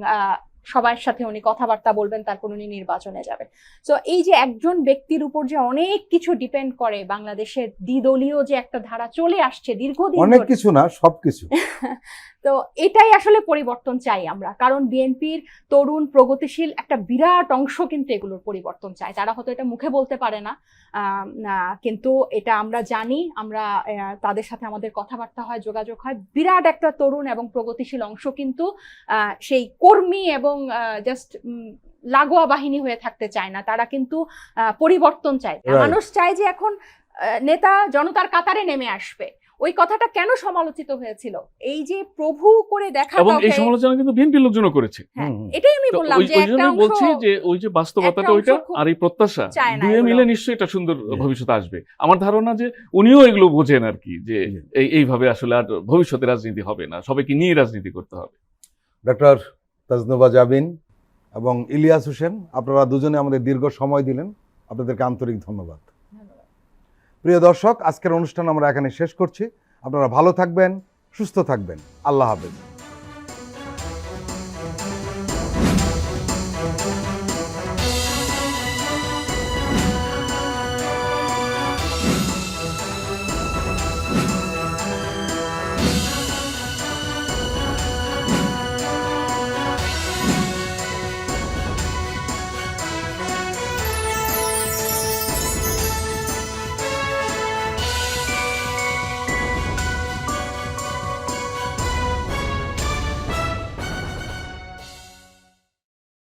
সবার সাথে উনি কথাবার্তা বলবেন, তারপর উনি নির্বাচনে যাবেন। তো এই যে একজন ব্যক্তির উপর যে অনেক কিছু ডিপেন্ড করে, বাংলাদেশের দ্বিদলীয় যে একটা ধারা চলে আসছে দীর্ঘদিন, অনেক কিছু না, সবকিছু। তো এটাই আসলে পরিবর্তন চাই আমরা, কারণ বিএনপির তরুণ প্রগতিশীল একটা বিরাট অংশ কিন্তু এগুলোর পরিবর্তন চায়। তারা হয়তো এটা মুখে বলতে পারে না, কিন্তু এটা আমরা জানি, আমরা তাদের সাথে আমাদের কথাবার্তা হয়, যোগাযোগ হয়। বিরাট একটা তরুণ এবং প্রগতিশীল অংশ কিন্তু সেই কর্মী এবং জাস্ট লাগোয়া বাহিনী হয়ে থাকতে চায় না, তারা কিন্তু পরিবর্তন চায়। মানুষ চায় যে এখন নেতা জনতার কাতারে নেমে আসবে। ওই কথাটা কেন সমালোচিত হয়েছিল, এই যে প্রভু করে দেখা, এবং এই সমালোচনা কিন্তু বিএনপি লোকজনও করেছে। এটাই আমি বললাম যে একটা অংশ, বলছি যে ওই যে বাস্তবতাটা ওইটা আর এই প্রত্যাশা দুয়ে মিলে নিশ্চয়ই এটা সুন্দর ভবিষ্যতে আসবে। আমার ধারণা যে উনিও এগুলো বোঝেন আর কি, যে এইভাবে আসলে আর ভবিষ্যতে রাজনীতি হবে না, সবাইকে নিয়ে রাজনীতি করতে হবে। ডক্টর তাজনুবা জাবিন এবং ইলিয়াস হোসেন, আপনারা দুজনে আমাদের দীর্ঘ সময় দিলেন, আপনাদেরকে আন্তরিক ধন্যবাদ। প্রিয় দর্শক, আজকের অনুষ্ঠান আমরা এখানে শেষ করছি। আপনারা ভালো থাকবেন, সুস্থ থাকবেন। আল্লাহ হাফেজ।